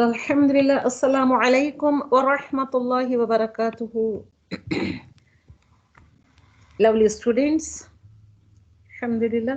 Alhamdulillah, Assalamu alaikum wa rahmatullahi wa barakatuhu. Lovely students, Alhamdulillah,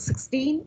16।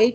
8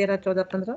13, 14, 15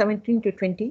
17 to 20।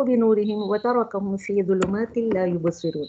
بنورهم وتركهم في ظلمات لا يبصرون।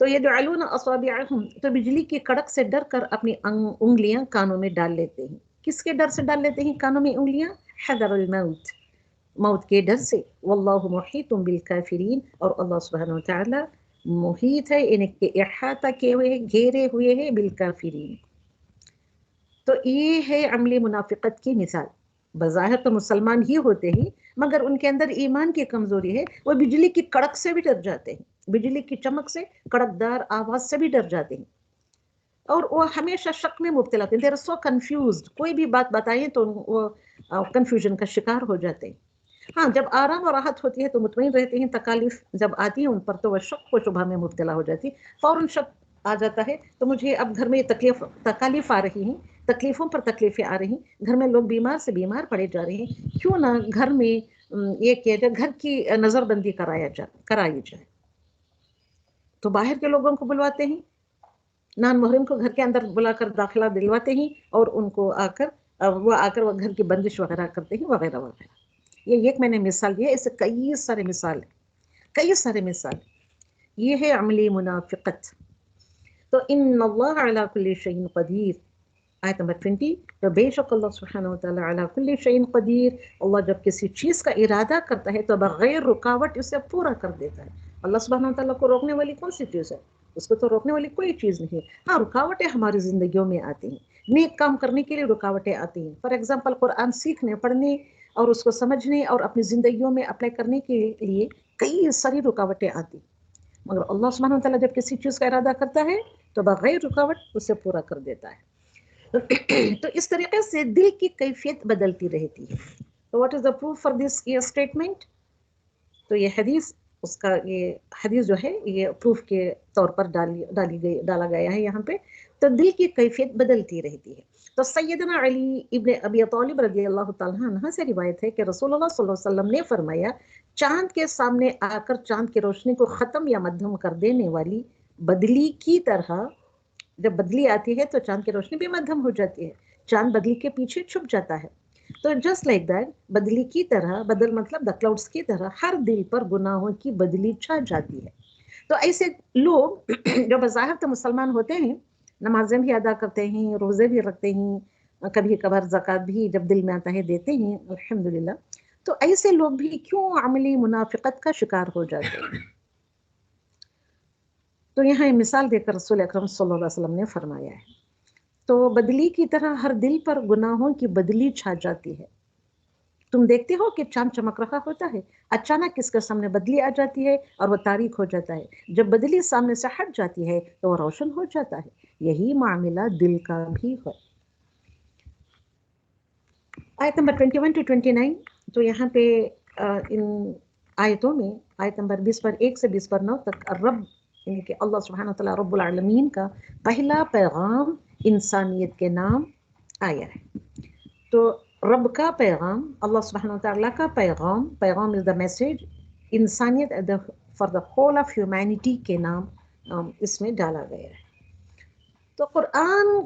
تو یجعلون اصابعهم، تو بجلی کی کڑک سے ڈر کر اپنی انگلیاں کانوں میں ڈال لیتے ہیں. کس کے ڈر سے ڈال لیتے ہیں کانوں میں انگلیاں؟ حذر الموت، موت کے ڈر سے. واللہ محیط بالکافرین، اور اللہ سبحانہ وتعالی محیط ہے، ان کے احاطہ کیے ہوئے، گھیرے ہوئے ہیں بالکافرین. تو یہ ہے عملی منافقت کی مثال. بظاہر تو مسلمان ہی ہوتے ہیں، مگر ان کے اندر ایمان کی کمزوری ہے، وہ بجلی کی کڑک سے بھی ڈر جاتے ہیں، بجلی کی چمک سے، کڑکدار آواز سے بھی ڈر جاتے ہیں، اور وہ ہمیشہ شک میں مبتلا ہوتے ہیں. دے آر سو کنفیوزڈ، کوئی بھی بات بتائیں تو وہ کنفیوژن کا شکار ہو جاتے ہیں. ہاں، جب آرام اور راحت ہوتی ہے تو مطمئن رہتے ہیں، تکالیف جب آتی ہیں ان پر تو وہ شک و شبہ میں مبتلا ہو جاتی، فوراً شک آ جاتا ہے. تو مجھے اب گھر میں تکالیف آ رہی ہیں، تکلیفوں پر تکلیفیں آ رہی ہیں، گھر میں لوگ بیمار سے بیمار پڑے جا رہے ہیں، کیوں نہ گھر میں یہ کیا جائے، گھر کی نظر بندی کرائی جائے. تو باہر کے لوگوں کو بلواتے ہیں، نان محرم کو گھر کے اندر بلا کر داخلہ دلواتے ہیں، اور ان کو آ کر وہ گھر کی بندش وغیرہ کرتے ہیں، وغیرہ وغیرہ. یہ ایک میں نے مثال دیا، اس سے کئی سارے مثال. یہ ہے عملی منافقت. تو ان اللہ علی کل شیء قدیر، آیت نمبر 20. تو بے شک اللہ سبحانہ وتعالی علی کل شیء قدیر، اللہ جب کسی چیز کا ارادہ کرتا ہے تو بغیر رکاوٹ اسے پورا کر دیتا ہے. اللہ سبحانہ وتعالی کو روکنے والی کون سی چیز ہے؟ اس کو تو روکنے والی کوئی چیز نہیں ہے. ہاں، رکاوٹیں ہماری زندگیوں میں آتی ہیں، نیک کام کرنے کے لیے رکاوٹیں آتی ہیں. فار ایگزامپل قرآن سیکھنے، پڑھنے اور اس کو سمجھنے اور اپنی زندگیوں میں اپلائی کرنے کے لیے کئی ساری رکاوٹیں آتی، مگر اللہ سبحانہ وتعالی جب کسی چیز کا ارادہ کرتا ہے تو بغیر رکاوٹ اسے پورا کر دیتا ہے. تو اس طریقے سے دل کی کیفیت بدلتی رہتی ہے. تو what is the proof for this statement? تو یہ حدیث، اس کا یہ حدیث جو ہے یہ پروف کے طور پر ڈالا گیا ہے یہاں پہ. تو دل کی کیفیت بدلتی رہتی ہے. تو سیدنا علی ابن ابی طالب رضی اللہ تعالیٰ عنہ سے روایت ہے کہ رسول اللہ صلی اللہ علیہ وسلم نے فرمایا، چاند کے سامنے آ کر چاند کی روشنی کو ختم یا مدھم کر دینے والی بدلی کی طرح، جب بدلی آتی ہے تو چاند کی روشنی بھی مدھم ہو جاتی ہے، چاند بدلی کے پیچھے چھپ جاتا ہے. تو جسٹ لائک دیٹ، بدلی کی طرح، بدل مطلب دا کلاؤڈس کی طرح ہر دل پر گناہوں کی بدلی چھا جاتی ہے. تو ایسے لوگ جو بظاہر تو مسلمان ہوتے ہیں، نمازیں بھی ادا کرتے ہیں، روزے بھی رکھتے ہیں، کبھی کبھار زکوٰۃ بھی جب دل میں آتا ہے دیتے ہیں الحمدللہ، تو ایسے لوگ بھی کیوں عملی منافقت کا شکار ہو جاتے ہیں؟ تو یہاں مثال دے کر رسول اکرم صلی اللہ علیہ وسلم نے فرمایا ہے، تو بدلی کی طرح ہر دل پر گناہوں کی بدلی چھا جاتی ہے. تم دیکھتے ہو کہ چاند چمک رہا ہوتا ہے، اچانک کس کے سامنے بدلی آ جاتی ہے اور وہ تاریک ہو جاتا ہے. جب بدلی سامنے سے ہٹ جاتی ہے تو وہ روشن ہو جاتا ہے. یہی معاملہ دل کا بھی ہے. آیت نمبر 21 to 29. تو یہاں پہ ان آیتوں میں آیت نمبر 20 پر 1 سے 20 پر 9 تک رب، یعنی کہ اللہ سبحانہ وتعالی رب العالمین کا پہلا پیغام انسانیت کے نام آیا ہے. تو رب کا پیغام، اللہ سبحانہ وتعالی کا پیغام از دا میسج، انسانیت for the whole of humanity کے نام اس میں ڈالا گیا ہے. تو قرآن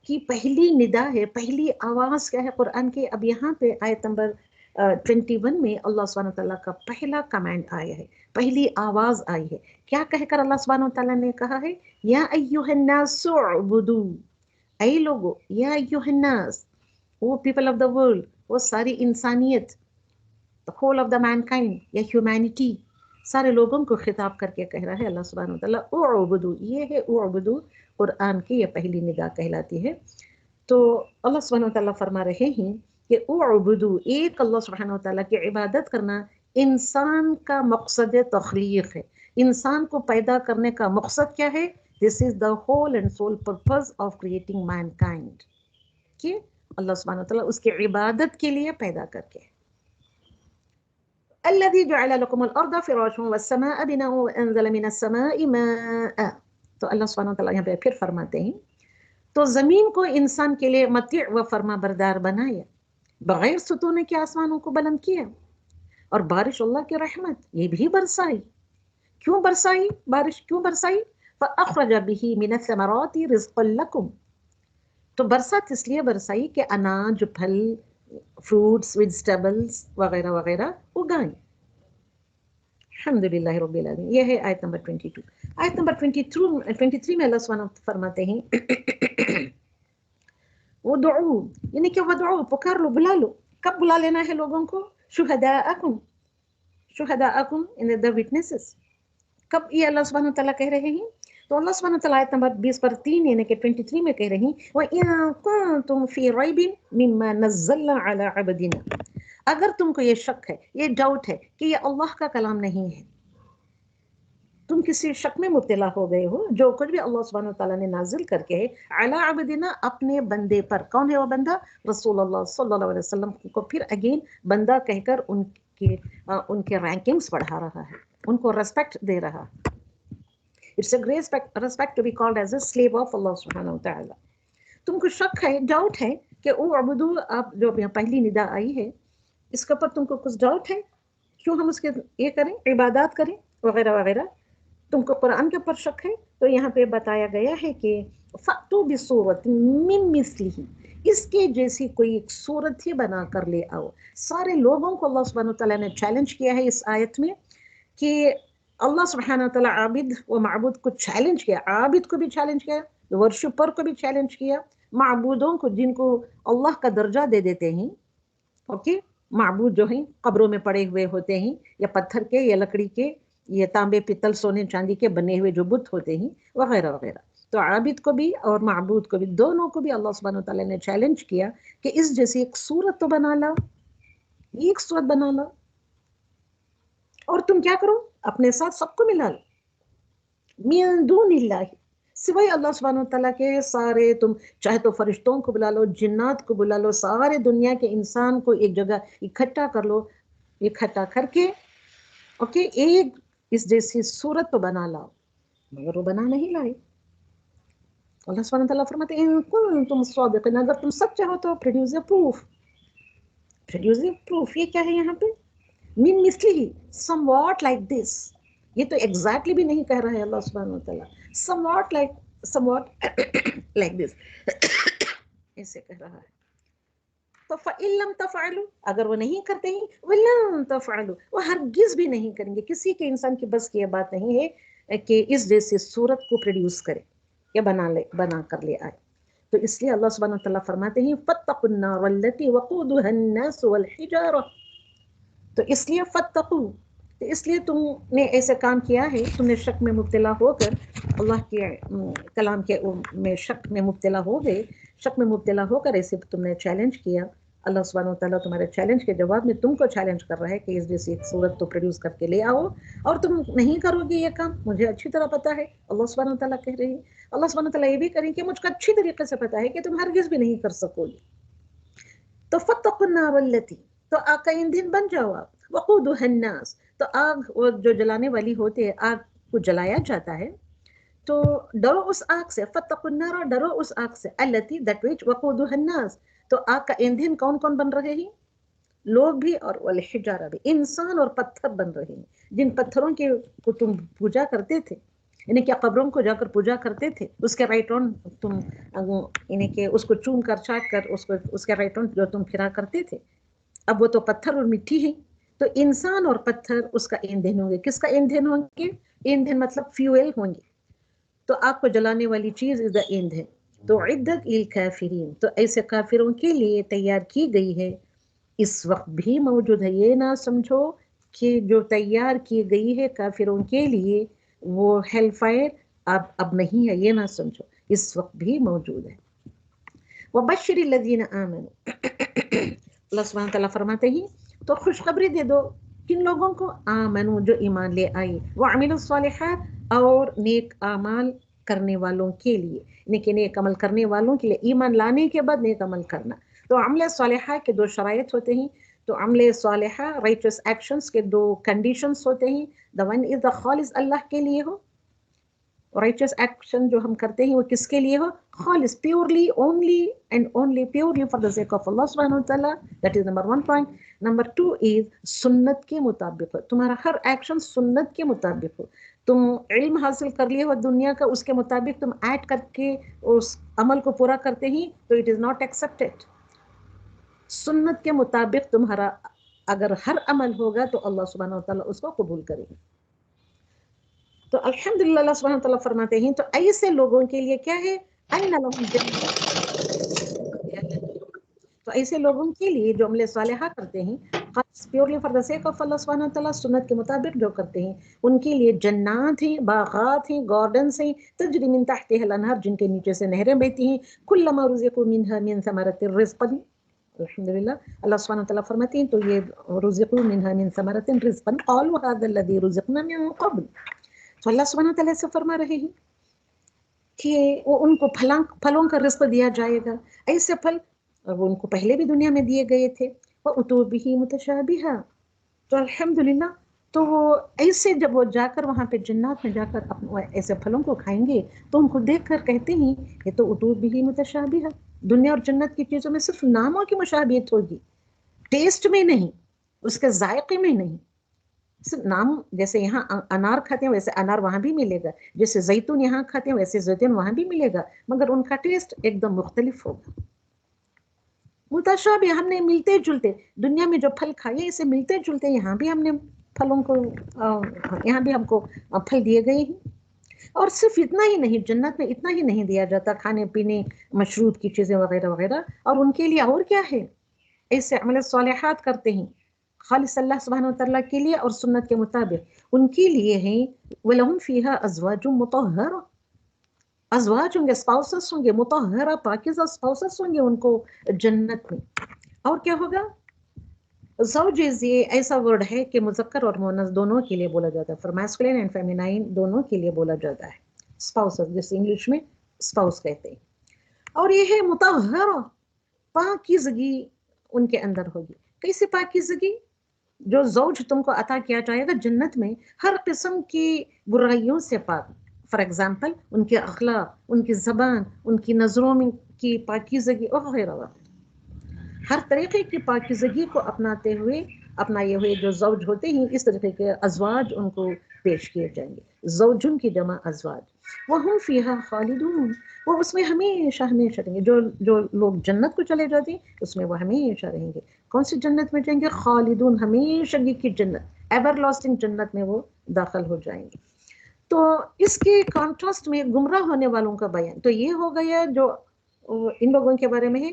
کی پہلی ندا ہے، پہلی آواز کیا ہے قرآن کی؟ اب یہاں پہ آیت نمبر 21 میں اللہ سبحانہ وتعالیٰ کا پہلا کمانڈ آیا ہے، پہلی آواز آئی ہے. کیا کہہ کر اللہ سبحانہ وتعالیٰ نے کہا ہے؟ یا ایھا الناس اعبدوا، اے لوگو، یا ایھا الناس، وہ پیپل آف دا ورلڈ، وہ ساری انسانیت، whole of the mankind یا ہیومینٹی، سارے لوگوں کو خطاب کر کے کہہ رہا ہے اللہ سبحانہ وتعالیٰ اعبدوا. یہ ہے اعبدوا، قرآن کی یہ پہلی ندا کہلاتی ہے. تو اللہ سبحانہ وتعالیٰ فرما رہے ہیں کہ اعبدوا، ایک اللہ سبحانہ وتعالیٰ کی عبادت کرنا انسان کا مقصد تخلیق ہے. انسان کو پیدا کرنے کا مقصد کیا ہے؟ This is the whole and sole purpose of creating mankind, کہ اللہ سبحانہ وتعالیٰ اس کی عبادت کے لیے پیدا کر کے. الذي جعل لكم الارض فراشا والسماء بناء وانزل من السماء ماء. تو اللہ سبحانہ وتعالیٰ یہاں پہ پھر فرماتے ہیں، تو زمین کو انسان کے لیے مطیع و فرما بردار بنایا، بغیر ستونے کے آسمانوں کو بلند کیا، اور بارش اللہ کی رحمت یہ بھی برسائی. کیوں برسائی بارش؟ کیوں برسائی؟ فاخرج به من الثمرات رزقا لكم. تو برسات اس لیے برسائی کہ اناج، پھل، فروٹس، ویجیٹیبلز وغیرہ وغیرہ اگائیں. الحمدللہ رب العالمین. یہ ہے آیت نمبر 22. آیت نمبر 23 میں اللہ سبحانہ فرماتے ہیں ودعو، یعنی کہ ودعو، پکار لو، بلا لو. کب بلا لینا ہے لوگوں کو؟ شہداءکم، شہداءکم ان the witnesses. کب یہ اللہ سبحانہ تعالیٰ کہہ رہے ہیں؟ تو اللہ سبحانہ تعالیٰ آیت نمبر 20 یعنی کہ 23 میں کہہ رہے ہیں وَإِن كُنتُمْ فِي رَيْبٍ مِّمَّا نَزَّلْنَا عَلَىٰ عَبْدِنَا. اگر تم کو یہ شک ہے، یہ ڈاؤٹ ہے کہ یہ اللہ کا کلام نہیں ہے، تم کسی شک میں مبتلا ہو گئے ہو، جو کچھ بھی اللہ سبحانہ تعالیٰ نے نازل کر کے علی عبدنا، اپنے بندے پر. کون ہے وہ بندہ؟ رسول اللہ صلی اللہ علیہ وسلم کو پھر اگین بندہ کہہ کر ان کے رینکنگز بڑھا رہا ہے، ان کو ریسپیکٹ دے رہا. It's a great respect to be called as a slave of Allah سبحانہ تعالیٰ. تم کو شک ہے، ڈاؤٹ ہے کہ او عبدو، آپ جو پہلی ندا آئی ہے اس کے اوپر تم کو کچھ ڈاؤٹ ہے، کیوں ہم اس کے یہ کریں، عبادات کریں وغیرہ وغیرہ. تم کو قرآن کے اوپر شک ہے تو یہاں پہ بتایا گیا ہے کہ فَأْتُوا بِصُورَةٍ مِّن مِّثْلِهِ، اس کے جیسی کوئی ایک صورت ہی بنا کر لے آؤ. سارے لوگوں کو اللہ سبحانہ تعالیٰ نے چیلنج کیا ہے اس آیت میں کہ اللہ سبحانہ تعالیٰ عابد و معبود کو چیلنج کیا، عابد کو بھی چیلنج کیا، ورشپر کو بھی چیلنج کیا، معبودوں کو جن کو اللہ کا درجہ دے دیتے ہیں. اوکے، معبود جو ہیں قبروں میں پڑے ہوئے ہوتے ہیں، یا پتھر کے یا لکڑی کے یا تانبے پتل سونے چاندی کے بنے ہوئے جو بت ہوتے ہیں وغیرہ وغیرہ. تو عابد کو بھی اور معبود کو بھی، دونوں کو بھی اللہ سبحانہ تعالیٰ نے چیلنج کیا کہ اس جیسی ایک صورت تو بنا لاؤ، ایک صورت بنا لاؤ، اور تم کیا کرو، اپنے ساتھ سب کو ملا لو، من دون اللہ، سوائے اللہ سبحانہ تعالیٰ کے سارے، تم چاہے تو فرشتوں کو بلا لو، جنات کو بلا لو، سارے دنیا کے انسان کو ایک جگہ اکٹھا کر لو، اکٹھا کر کے اوکے ایک اس جیسی صورت تو بنا لاؤ، مگر وہ بنا نہیں لائے. اللہ سبحانہ تعالیٰ فرماتے ہیں ان کنتم صادقین، اگر تم سچے ہو تو produce a proof. Produce a proof, یہ کیا ہے یہاں پہ؟ من مثلہ، سم واٹ لائک دس. یہ تو ایگزیکٹلی بھی نہیں کہہ رہا ہے اللہ سبحانہ تعالیٰ، سم واٹ لائک دس ایسے کہہ رہا ہے. تو فَإِن لَمْ تَفْعَلُوا، اگر وہ نہیں کرتے ہیں، وَلَن تَفْعَلُوا، وہ ہرگز بھی نہیں کریں گے. کسی کے انسان کی بس کی یہ بات نہیں ہے کہ اس جیسی صورت کو پروڈیوس کرے یا بنا کر لے آئے. تو اس لیے اللہ سبحانہ وتعالیٰ فرماتے ہیں فَاتَّقُوا النَّارَ الَّتِي وَقُودُهَا النَّاسُ وَالْحِجَارَةُ. تو اس لیے فَاتَّقُوا، تو اس لیے تم نے ایسے کام کیا ہے، تم نے شک میں مبتلا ہو کر اللہ کے کلام کے میں شک میں مبتلا ہو گئے، شک میں مبتلا ہو کر ایسے تم نے چیلنج کیا. اللہ سبحانہ وتعالیٰ تمہارے چیلنج کے جواب میں تم کو چیلنج کر رہا ہے کہ اس جیسی ایک صورت تو پروڈیوس کر کے لے آؤ، اور تم نہیں کرو گے یہ کام، مجھے اچھی طرح پتا ہے. اللہ سبحانہ وتعالیٰ کہہ رہے ہیں، اللہ سبحانہ وتعالیٰ یہ بھی کریں کہ مجھ کو اچھی طریقے سے پتا ہے کہ تم ہرگز بھی نہیں کر سکو گے. تو فَاتَّقُوا النَّارَ الَّتِي، تو آگ کا ایندھن بن جاؤ آپ. وَقُودُهَا النَّاسُ، تو آگ وہ جو جلانے والی ہوتی ہے، آگ کو جلایا جاتا ہے، تو ڈرو اس آگ سے. فَاتَّقُوا النَّارَ، ڈرو اس آگ سے، الَّتِي دیٹ وچ وَقُودُهَا النَّاسُ، تو آگ کا ایندھن کون کون بن رہے ہیں؟ لوگ بھی اور والحجارہ بھی، انسان اور پتھر بن رہے ہیں. جن پتھروں کے کو تم پوجا کرتے تھے، یعنی کہ قبروں کو جا کر پوجا کرتے تھے، اس کے رائٹ آن تم یعنی کہ اس کو چوم کر چاٹ کر اس کے رائٹ آن جو تم پھرا کرتے تھے، اب وہ تو پتھر اور مٹی ہے. تو انسان اور پتھر اس کا ایندھن ہوں گے. کس کا ایندھن ہوں گے؟ ایندھن مطلب فیول ہوں گے. تو آگ کو جلانے والی چیز از دا ایندھن. تو عدت للکافرین، تو ایسے کافروں کے لیے تیار کی گئی ہے، اس وقت بھی موجود ہے. یہ نہ سمجھو کہ جو تیار کی گئی ہے کافروں کے لیے وہ ہیل فائر اب نہیں ہے، یہ نہ سمجھو، اس وقت بھی موجود ہے. وَبَشِّرِ الَّذِينَ آمَنُوا، اللہ سبحانہ تعالیٰ فرماتے ہیں تو خوشخبری دے دو کن لوگوں کو؟ آمنو، جو ایمان لے آئی، وعملوا الصالحات، اور نیک اعمال کرنے والوں کے لیے، یعنی کہ نیک عمل کرنے والوں کے لیے ایمان لانے کے بعد نیک عمل کرنا. تو عمل صالحہ کے دو شرائط ہوتے ہیں. تو عمل صالحہ رائچس ایکشنز کے دو کنڈیشنز ہوتے ہیں. دا ون از دا خالص اللہ کے لیے ہو، رائچس ایکشن جو ہم کرتے ہیں وہ کس کے لیے ہو؟ خالص، purely, only and only purely for the sake of Allah سبحانہ وتعالیٰ. That is number 1 point. Number 2 is سنت کے مطابق ہو، تمہارا ہر ایکشن سنت کے مطابق ہو. تم علم حاصل کر لیے ہو دنیا کا، اس کے مطابق تم ایڈ کر کے اس عمل کو پورا کرتے ہیں تو اٹ از ناٹ ایکسیپٹیڈ. سنت کے مطابق تمہارا اگر ہر عمل ہوگا تو اللہ سبحانہ وتعالیٰ اس کو قبول کرے گا. تو الحمدللہ اللہ سبحانہ تعالیٰ فرماتے ہیں تو ایسے لوگوں کے لیے کیا ہے تو ایسے لوگوں کے لیے جو عمل صالحہ کرتے ہیں purely for the sake of Allah سبحانہ تعالیٰ سنت کے مطابق جو کرتے ہیں ان کے لیے جنات ہیں، باغات ہیں، گارڈنس ہیں، تجری من تحتها الانہار جن کے نیچے سے نہریں بہتی ہیں، کلما رزقوا منها من ثمرۃ رزقا الحمدللہ اللہ سبحانہ تعالیٰ فرماتے ہیں تو یہ رزقوا منها من ثمرۃ رزقا قالوا هذا الذي رزقنا من قبل، تو اللہ سبحانہ تعالیٰ سے فرما رہے ہیں کہ وہ ان کو پھلوں کا رزق دیا جائے گا، ایسے پھل وہ ان کو پہلے بھی دنیا میں دیے گئے تھے، وَأُتُوا بِهِ مُتَشَابِهًا، تو الحمدللہ تو وہ ایسے جب وہ جا کر وہاں پہ جنات میں جا کر ایسے پھلوں کو کھائیں گے تو ان کو دیکھ کر کہتے ہیں یہ تو اُتُوا بِهِ مُتَشَابِهًا، دنیا اور جنت کی چیزوں میں صرف ناموں کی مشابہت ہوگی، ٹیسٹ میں نہیں، اس کے ذائقے میں نہیں، صرف نام، جیسے یہاں انار کھاتے ہیں ویسے انار وہاں بھی ملے گا، جیسے زیتون یہاں کھاتے ہیں ویسے زیتون وہاں بھی ملے گا، مگر ان کا ٹیسٹ ایک دم مختلف ہوگا۔ متشابہ، ہم نے ملتے جلتے دنیا میں جو پھل کھائے اسے ملتے جلتے یہاں بھی ہم نے پھلوں کو یہاں بھی ہم کو پھل دیے گئے ہیں، اور صرف اتنا ہی نہیں، جنت میں اتنا ہی نہیں دیا جاتا، کھانے پینے مشروب کی چیزیں وغیرہ وغیرہ، اور ان کے لیے اور کیا ہے، ایسے عمل صالحات کرتے ہیں خالص اللہ سبحانہ وتعالیٰ کے لیے اور سنت کے مطابق، ان کے لیے ہیں وَلَهُمْ فِيهَا أَزْوَاجٌ مُطَهَّرَةٌ، ازواج ہوں گے، اسپاؤسز ہوں گے، مطہرہ پاکیزہ اسپاؤسز ہوں گے ان کو جنت میں۔ اور کیا ہوگا، زوجز یہ ایسا ورڈ ہے کہ مذکر اور مؤنث دونوں کے لیے بولا جاتا ہے، فار میسکولین اینڈ فیمینائن دونوں کے لیے بولا جاتا ہے، اسپاؤسز جیسے انگلش میں اسپاؤس کہتے ہیں، اور یہ ہے مطہرہ، پاکیزگی ان کے اندر ہوگی۔ کیسی پاکیزگی، جو زوج تم کو عطا کیا جائے گا جنت میں ہر قسم کی برائیوں سے پاک، فار ایگزامپل ان کے اخلاق، ان کی زبان، ان کی نظروں میں کی پاکیزگی وغیرہ وغیرہ، ہر طریقے کی پاکیزگی کو اپناتے ہوئے اپنائے ہوئے جو زوج ہوتے ہیں، اس طریقے کے ازواج ان کو پیش کیے جائیں گے، زوجن کی جمع ازواج، وہم فیہا خالدون، وہ اس میں ہمیشہ ہمیشہ رہیں گے، جو لوگ جنت کو چلے جاتے ہیں اس میں وہ ہمیشہ رہیں گے۔ کون سی جنت میں جائیں گے، خالدون، ہمیشہ کی جنت، ایور لاسٹنگ جنت میں وہ داخل ہو جائیں گے۔ تو اس کے کانٹراسٹ میں گمراہ ہونے والوں کا بیان تو یہ ہو گیا جو ان لوگوں کے بارے میں ہے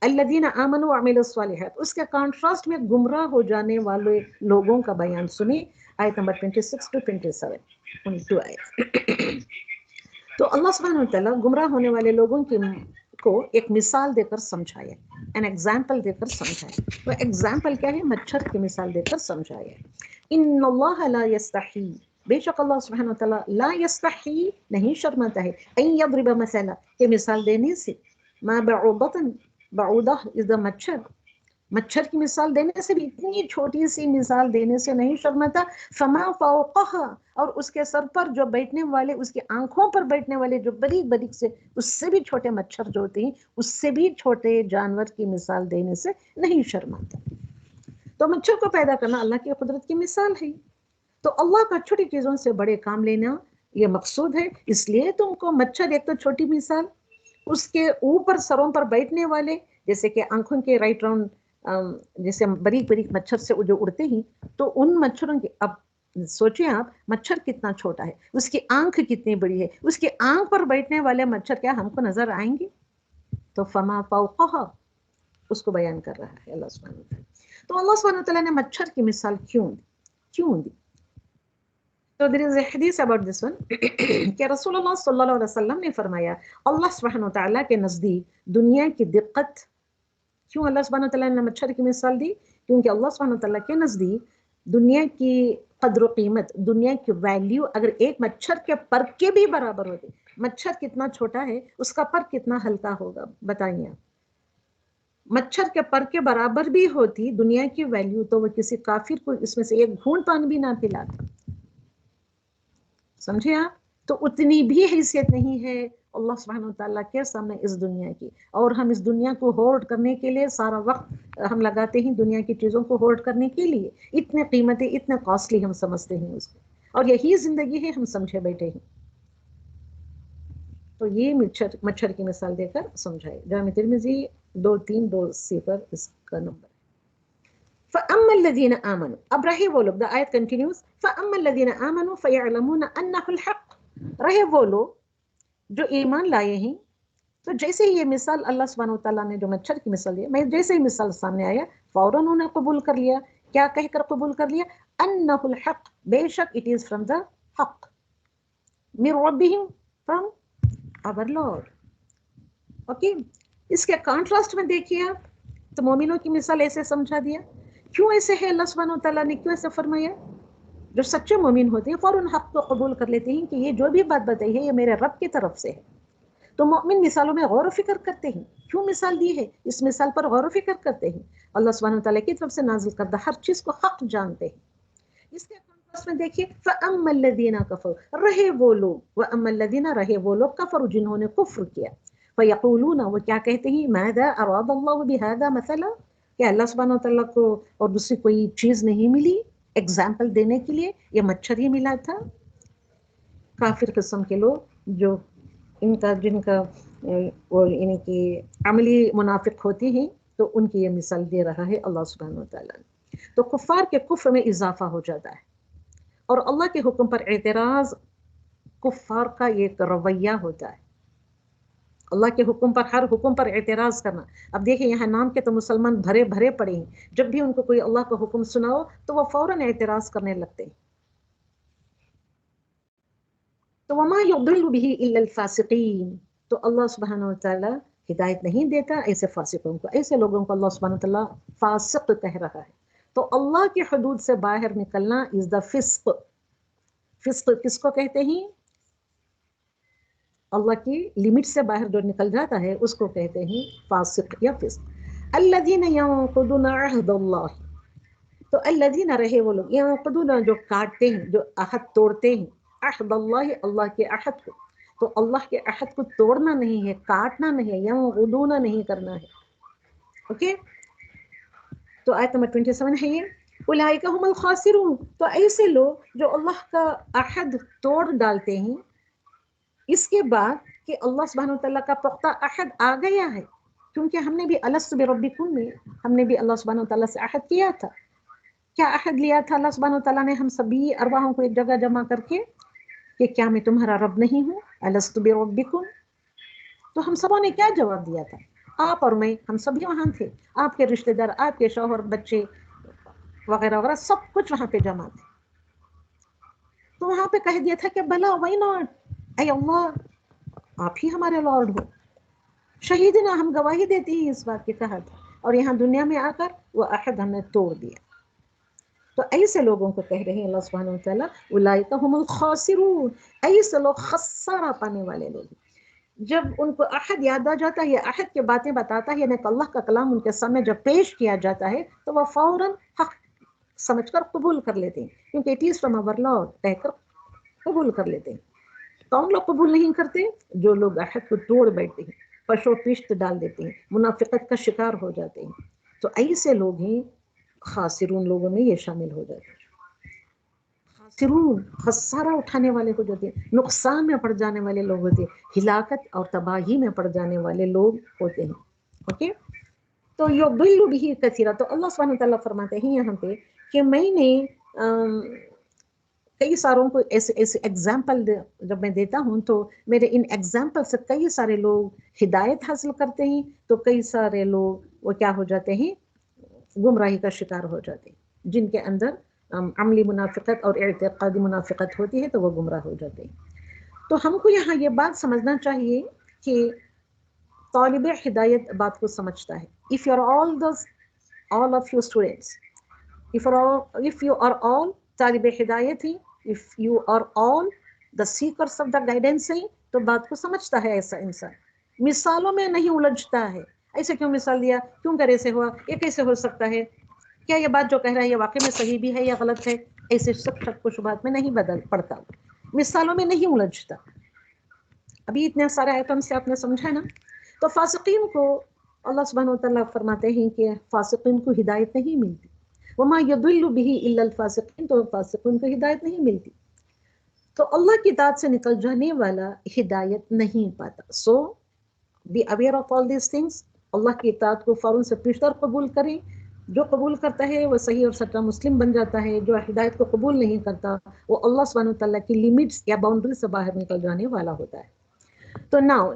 الذین آمنوا وعملوا الصالحات، اس کے کانٹراسٹ میں گمراہ ہو جانے والے لوگوں کا بیان سنیں، آیت نمبر 26 to 27 2 آیت۔ تو اللہ سبحانہ وتعالیٰ گمراہ ہونے والے لوگوں کو ایک مثال دے کر سمجھایا، ان ایگزامپل دے کر سمجھایا، وہ ایگزامپل کیا ہے، مچھر کی مثال دے کر سمجھایا، ان اللہ لا یستحی، بے شک اللہ سبحانہ وتعالیٰ لا یستحی، نہیں شرماتا ہے، ان یضرب مثلا، کہ مثال دینے سے، ما بعوضۃ، بعوضہ از دا مچھر، مچھر کی مثال دینے سے بھی، اتنی چھوٹی سی مثال دینے سے نہیں شرماتا، فما فوقها، اور اس کے سر پر جو بیٹھنے والے، اس کی آنکھوں پر بیٹھنے والے جو باریک باریک سے، اس سے بھی چھوٹے مچھر جو ہوتے ہیں، اس سے بھی چھوٹے جانور کی مثال دینے سے نہیں شرماتا۔ تو مچھر کو پیدا کرنا اللہ کی قدرت کی مثال ہے، تو اللہ کا چھوٹی چیزوں سے بڑے کام لینا یہ مقصود ہے، اس لیے تم کو مچھر ایک تو چھوٹی مثال، اس کے اوپر سروں پر بیٹھنے والے، جیسے کہ آنکھوں کے رائٹ راؤنڈ جیسے باریک باریک مچھر سے جو اڑتے ہیں، تو ان مچھروں کے، اب سوچیں آپ مچھر کتنا چھوٹا ہے، اس کی آنکھ کتنی بڑی ہے، اس کی آنکھ پر بیٹھنے والے مچھر کیا ہم کو نظر آئیں گے؟ تو فما فوقہا اس کو بیان کر رہا ہے اللہ سبحانہ وتعالیٰ۔ تو اللہ سبحانہ وتعالیٰ نے مچھر کی مثال کیوں دی؟ So there is a hadith about this one کہ رسول اللہ صلی اللہ علیہ وسلم نے فرمایا اللہ سبحانہ وتعالیٰ کے نزدیک دنیا کی دقت، کیوں اللہ سبحانہ وتعالیٰ نے مچھر کی مثال دی؟ کیونکہ اللہ سبحانہ وتعالیٰ کے نزدیک دنیا کی قدر و قیمت، دنیا کی ویلیو اگر ایک مچھر کے پر کے بھی برابر ہوتی، مچھر کتنا چھوٹا ہے، اس کا پر کتنا ہلکا ہوگا بتائیے آپ، مچھر کے پر کے برابر بھی ہوتی دنیا کی ویلیو تو وہ کسی کافر کو اس میں سے ایک گھونٹ پانی بھی نہ پلاتا، سمجھے آپ؟ تو اتنی بھی حیثیت نہیں ہے اللہ سبحانہ وتعالیٰ کے سامنے اس دنیا کی، اور ہم اس دنیا کو ہولڈ کرنے کے لیے سارا وقت ہم لگاتے ہیں، دنیا کی چیزوں کو ہولڈ کرنے کے لیے اتنے قیمتیں، اتنے کاسٹلی ہم سمجھتے ہیں اس کو، اور یہی زندگی ہے ہم سمجھے بیٹھے ہیں۔ تو یہ مچھر کی مثال دے کر سمجھائے، جامع ترمذی 2320 پر اس کا نمبر۔ فَأَمَّا الَّذِينَ آمَنُوا، اب رہے وہ لوگ، the آیت continues فَأَمَّا الَّذِينَ آمَنُوا فَيَعْلَمُونَ أَنَّهُ الْحَقُّ، رہے وہ لوگ جو ایمان لائے ہیں. تو جیسے ہی یہ مثال اللہ سبحانہ وتعالیٰ نے جو مچھر کی مثال دی، میں جیسے ہی مثال سامنے آیا فوراً انہوں نے قبول کر لیا. کیا کہہ کر قبول کر لیا؟ انہ الحق، بے شک اٹ از فرام دا حق، من ربہم، فرام our Lord. اوکے، اس کے کانٹراسٹ میں دیکھیے آپ، تو مومنوں کی مثال ایسے سمجھا دیا. کیوں ایسے ہے اللہ سبحانہ وتعالیٰ نے کیوں ایسے فرمایا؟ جو سچے مومن ہوتے ہیں فوراً حق کو قبول کر لیتے ہیں کہ یہ جو بھی بات بتائی ہے یہ میرے رب کی طرف سے ہے. تو مومن مثالوں میں غور و فکر کرتے ہیں، کیوں مثال دی ہے اس مثال پر غور و فکر کرتے ہیں. اللہ سبحانہ وتعالیٰ کی طرف سے نازل کردہ ہر چیز کو حق جانتے ہیں. اس کے کانٹراسٹ میں دیکھیے فَأَمَّا الَّذِينَ كَفَرُوا، رہے وہ لوگ، وَأَمَّا الَّذِينَ، رہے وہ لوگ کفروا جنہوں نے کفر کیا. فَيَقُولُونَ، وہ کیا کہتے ہیں، مَاذَا أَرَادَ اللَّهُ بِهَذَا مَثَلًا، کہ اللہ سبحانہ وتعالیٰ کو اور دوسری کوئی چیز نہیں ملی ایگزامپل دینے کے لیے، یہ مچھر ہی ملا تھا. کافر قسم کے لوگ جو ان کا جن کا وہ یعنی کہ عملی منافق ہوتے ہیں، تو ان کی یہ مثال دے رہا ہے اللہ سبحانہ وتعالیٰ. تو کفار کے کفر میں اضافہ ہو جاتا ہے، اور اللہ کے حکم پر اعتراض کفار کا ایک رویہ ہوتا ہے. اللہ کے حکم پر، ہر حکم پر اعتراض کرنا. اب دیکھیں یہاں نام کے تو مسلمان بھرے بھرے پڑے ہیں، جب بھی ان کو کوئی اللہ کا حکم سناؤ تو وہ فوراً اعتراض کرنے لگتے ہیں. تو وَمَا يُضِلُّ بِهِ إِلَّا الْفَاسِقِينَ، تو اللہ سبحانہ وتعالیٰ ہدایت نہیں دیتا ایسے فاسقوں کو، ایسے لوگوں کو اللہ سبحانہ وتعالیٰ فاسق کہہ رہا ہے. تو اللہ کی حدود سے باہر نکلنا از دا فسق. فسق کس کو کہتے ہیں؟ اللہ کی لمٹ سے باہر جو نکل جاتا ہے اس کو کہتے ہیں فاسق یا فسق. الذین ینقضون عہد اللہ، تو الذین، رہے وہ لوگ، ینقضون، جو کاٹتے ہیں، جو عہد توڑتے ہیں، عہد اللہ، اللہ کے عہد کو. تو اللہ کے عہد کو توڑنا نہیں ہے، کاٹنا نہیں ہے، ینقضون نہیں کرنا ہے. اوکے، تو آیت نمبر 27 ہے یہ، اولئک هم الخاسرون، تو ایسے لوگ جو اللہ کا عہد توڑ ڈالتے ہیں اس کے بعد کہ اللہ سبحانہ وتعالیٰ کا پختہ عہد آ گیا ہے. کیونکہ ہم نے بھی الست بربکم میں ہم نے بھی اللہ سبحانہ وتعالیٰ سے عہد کیا تھا. کیا عہد لیا تھا اللہ سبحانہ وتعالیٰ نے ہم سبھی ارواحوں کو ایک جگہ جمع کر کے، کہ کیا میں تمہارا رب نہیں ہوں، الست بربکم. تو ہم سبوں نے کیا جواب دیا تھا؟ آپ اور میں، ہم سبھی وہاں تھے، آپ کے رشتہ دار، آپ کے شوہر، بچے وغیرہ وغیرہ سب کچھ وہاں پہ جمع تھے. تو وہاں پہ کہہ دیا تھا کہ بلا وائی ناٹ، اے اللہ آپ ہی ہمارے لارڈ ہو. شہیدنا، ہم گواہی دیتے ہیں اس بات کے تحت، اور یہاں دنیا میں آ کر وہ عہد ہم نے توڑ دیا. تو ایسے لوگوں کو کہہ رہے ہیں اللہ سبحانہ وتعالیٰ اولئک هم الخاسرون، ایسے لوگ خسارہ پانے والے لوگ. جب ان کو عہد یاد آ جاتا ہے، یہ عہد کی باتیں بتاتا ہے، یعنی کہ اللہ کا کلام ان کے سامنے جب پیش کیا جاتا ہے تو وہ فوراً حق سمجھ کر قبول کر لیتے ہیں، کیونکہ it is from our lord کہہ کر قبول کر لیتے ہیں. کون لوگ قبول نہیں کرتے؟ جو لوگ عہد کو توڑ بیٹھتے ہیں، پشو پیشت ڈال دیتے ہیں، منافقت کا شکار ہو جاتے ہیں. تو ایسے لوگ ہیں، خاسرون لوگوں میں یہ شامل ہو جاتے ہیں. خاسرون، خسارہ اٹھانے والے ہو جاتے ہیں، نقصان میں پڑ جانے والے لوگ ہوتے ہیں، ہلاکت اور تباہی میں پڑ جانے والے لوگ ہوتے ہیں. اوکے، تو یضل به کثیرا، تو اللہ سبحانہ وتعالیٰ فرماتے ہیں یہاں پہ کہ میں نے کئی ساروں کو ایسے ایسے ایگزامپل جب میں دیتا ہوں تو میرے ان ایگزامپل سے کئی سارے لوگ ہدایت حاصل کرتے ہیں، تو کئی سارے لوگ وہ کیا ہو جاتے ہیں، گمراہی کا شکار ہو جاتے ہیں. جن کے اندر عملی منافقت اور اعتقادی منافقت ہوتی ہے تو وہ گمراہ ہو جاتے ہیں. تو ہم کو یہاں یہ بات سمجھنا چاہیے کہ طالب ہدایت بات کو سمجھتا ہے. if you are all of you students, if you are all طالب ہدایت ہیں، if you are all the seekers of the guidance ہیں، تو بات کو سمجھتا ہے ایسا انسان، مثالوں میں نہیں الجھتا ہے. ایسے کیوں مثال دیا، کیوں کر ایسے ہوا، یہ کیسے ہو سکتا ہے، کیا یہ بات جو کہہ رہا ہے یہ واقعی میں صحیح بھی ہے یا غلط ہے، ایسے سب شک و شبہات میں نہیں بدل پڑتا، مثالوں میں نہیں الجھتا. ابھی اتنے سارے آیتوں سے آپ نے سمجھا نا. تو فاسقین کو اللہ سبحانہ وتعالیٰ فرماتے ہیں کہ فاسقین کو ہدایت نہیں ملتی. وما يضل به الا الفاسقین، تو فاسقین کو ہدایت نہیں ملتی. تو اللہ کی اطاعت سے نکل جانے والا ہدایت نہیں پاتا. So be aware of all these things, Allah کی اطاعت کو فوراً سے پیشتر قبول کریں، جو قبول کرتا ہے وہ صحیح اور سچا مسلم بن جاتا ہے، جو ہدایت کو قبول نہیں کرتا وہ اللہ سبحانہ تعالیٰ کی لمٹس یا باؤنڈری سے باہر نکل جانے والا ہوتا ہے۔ تو ناؤ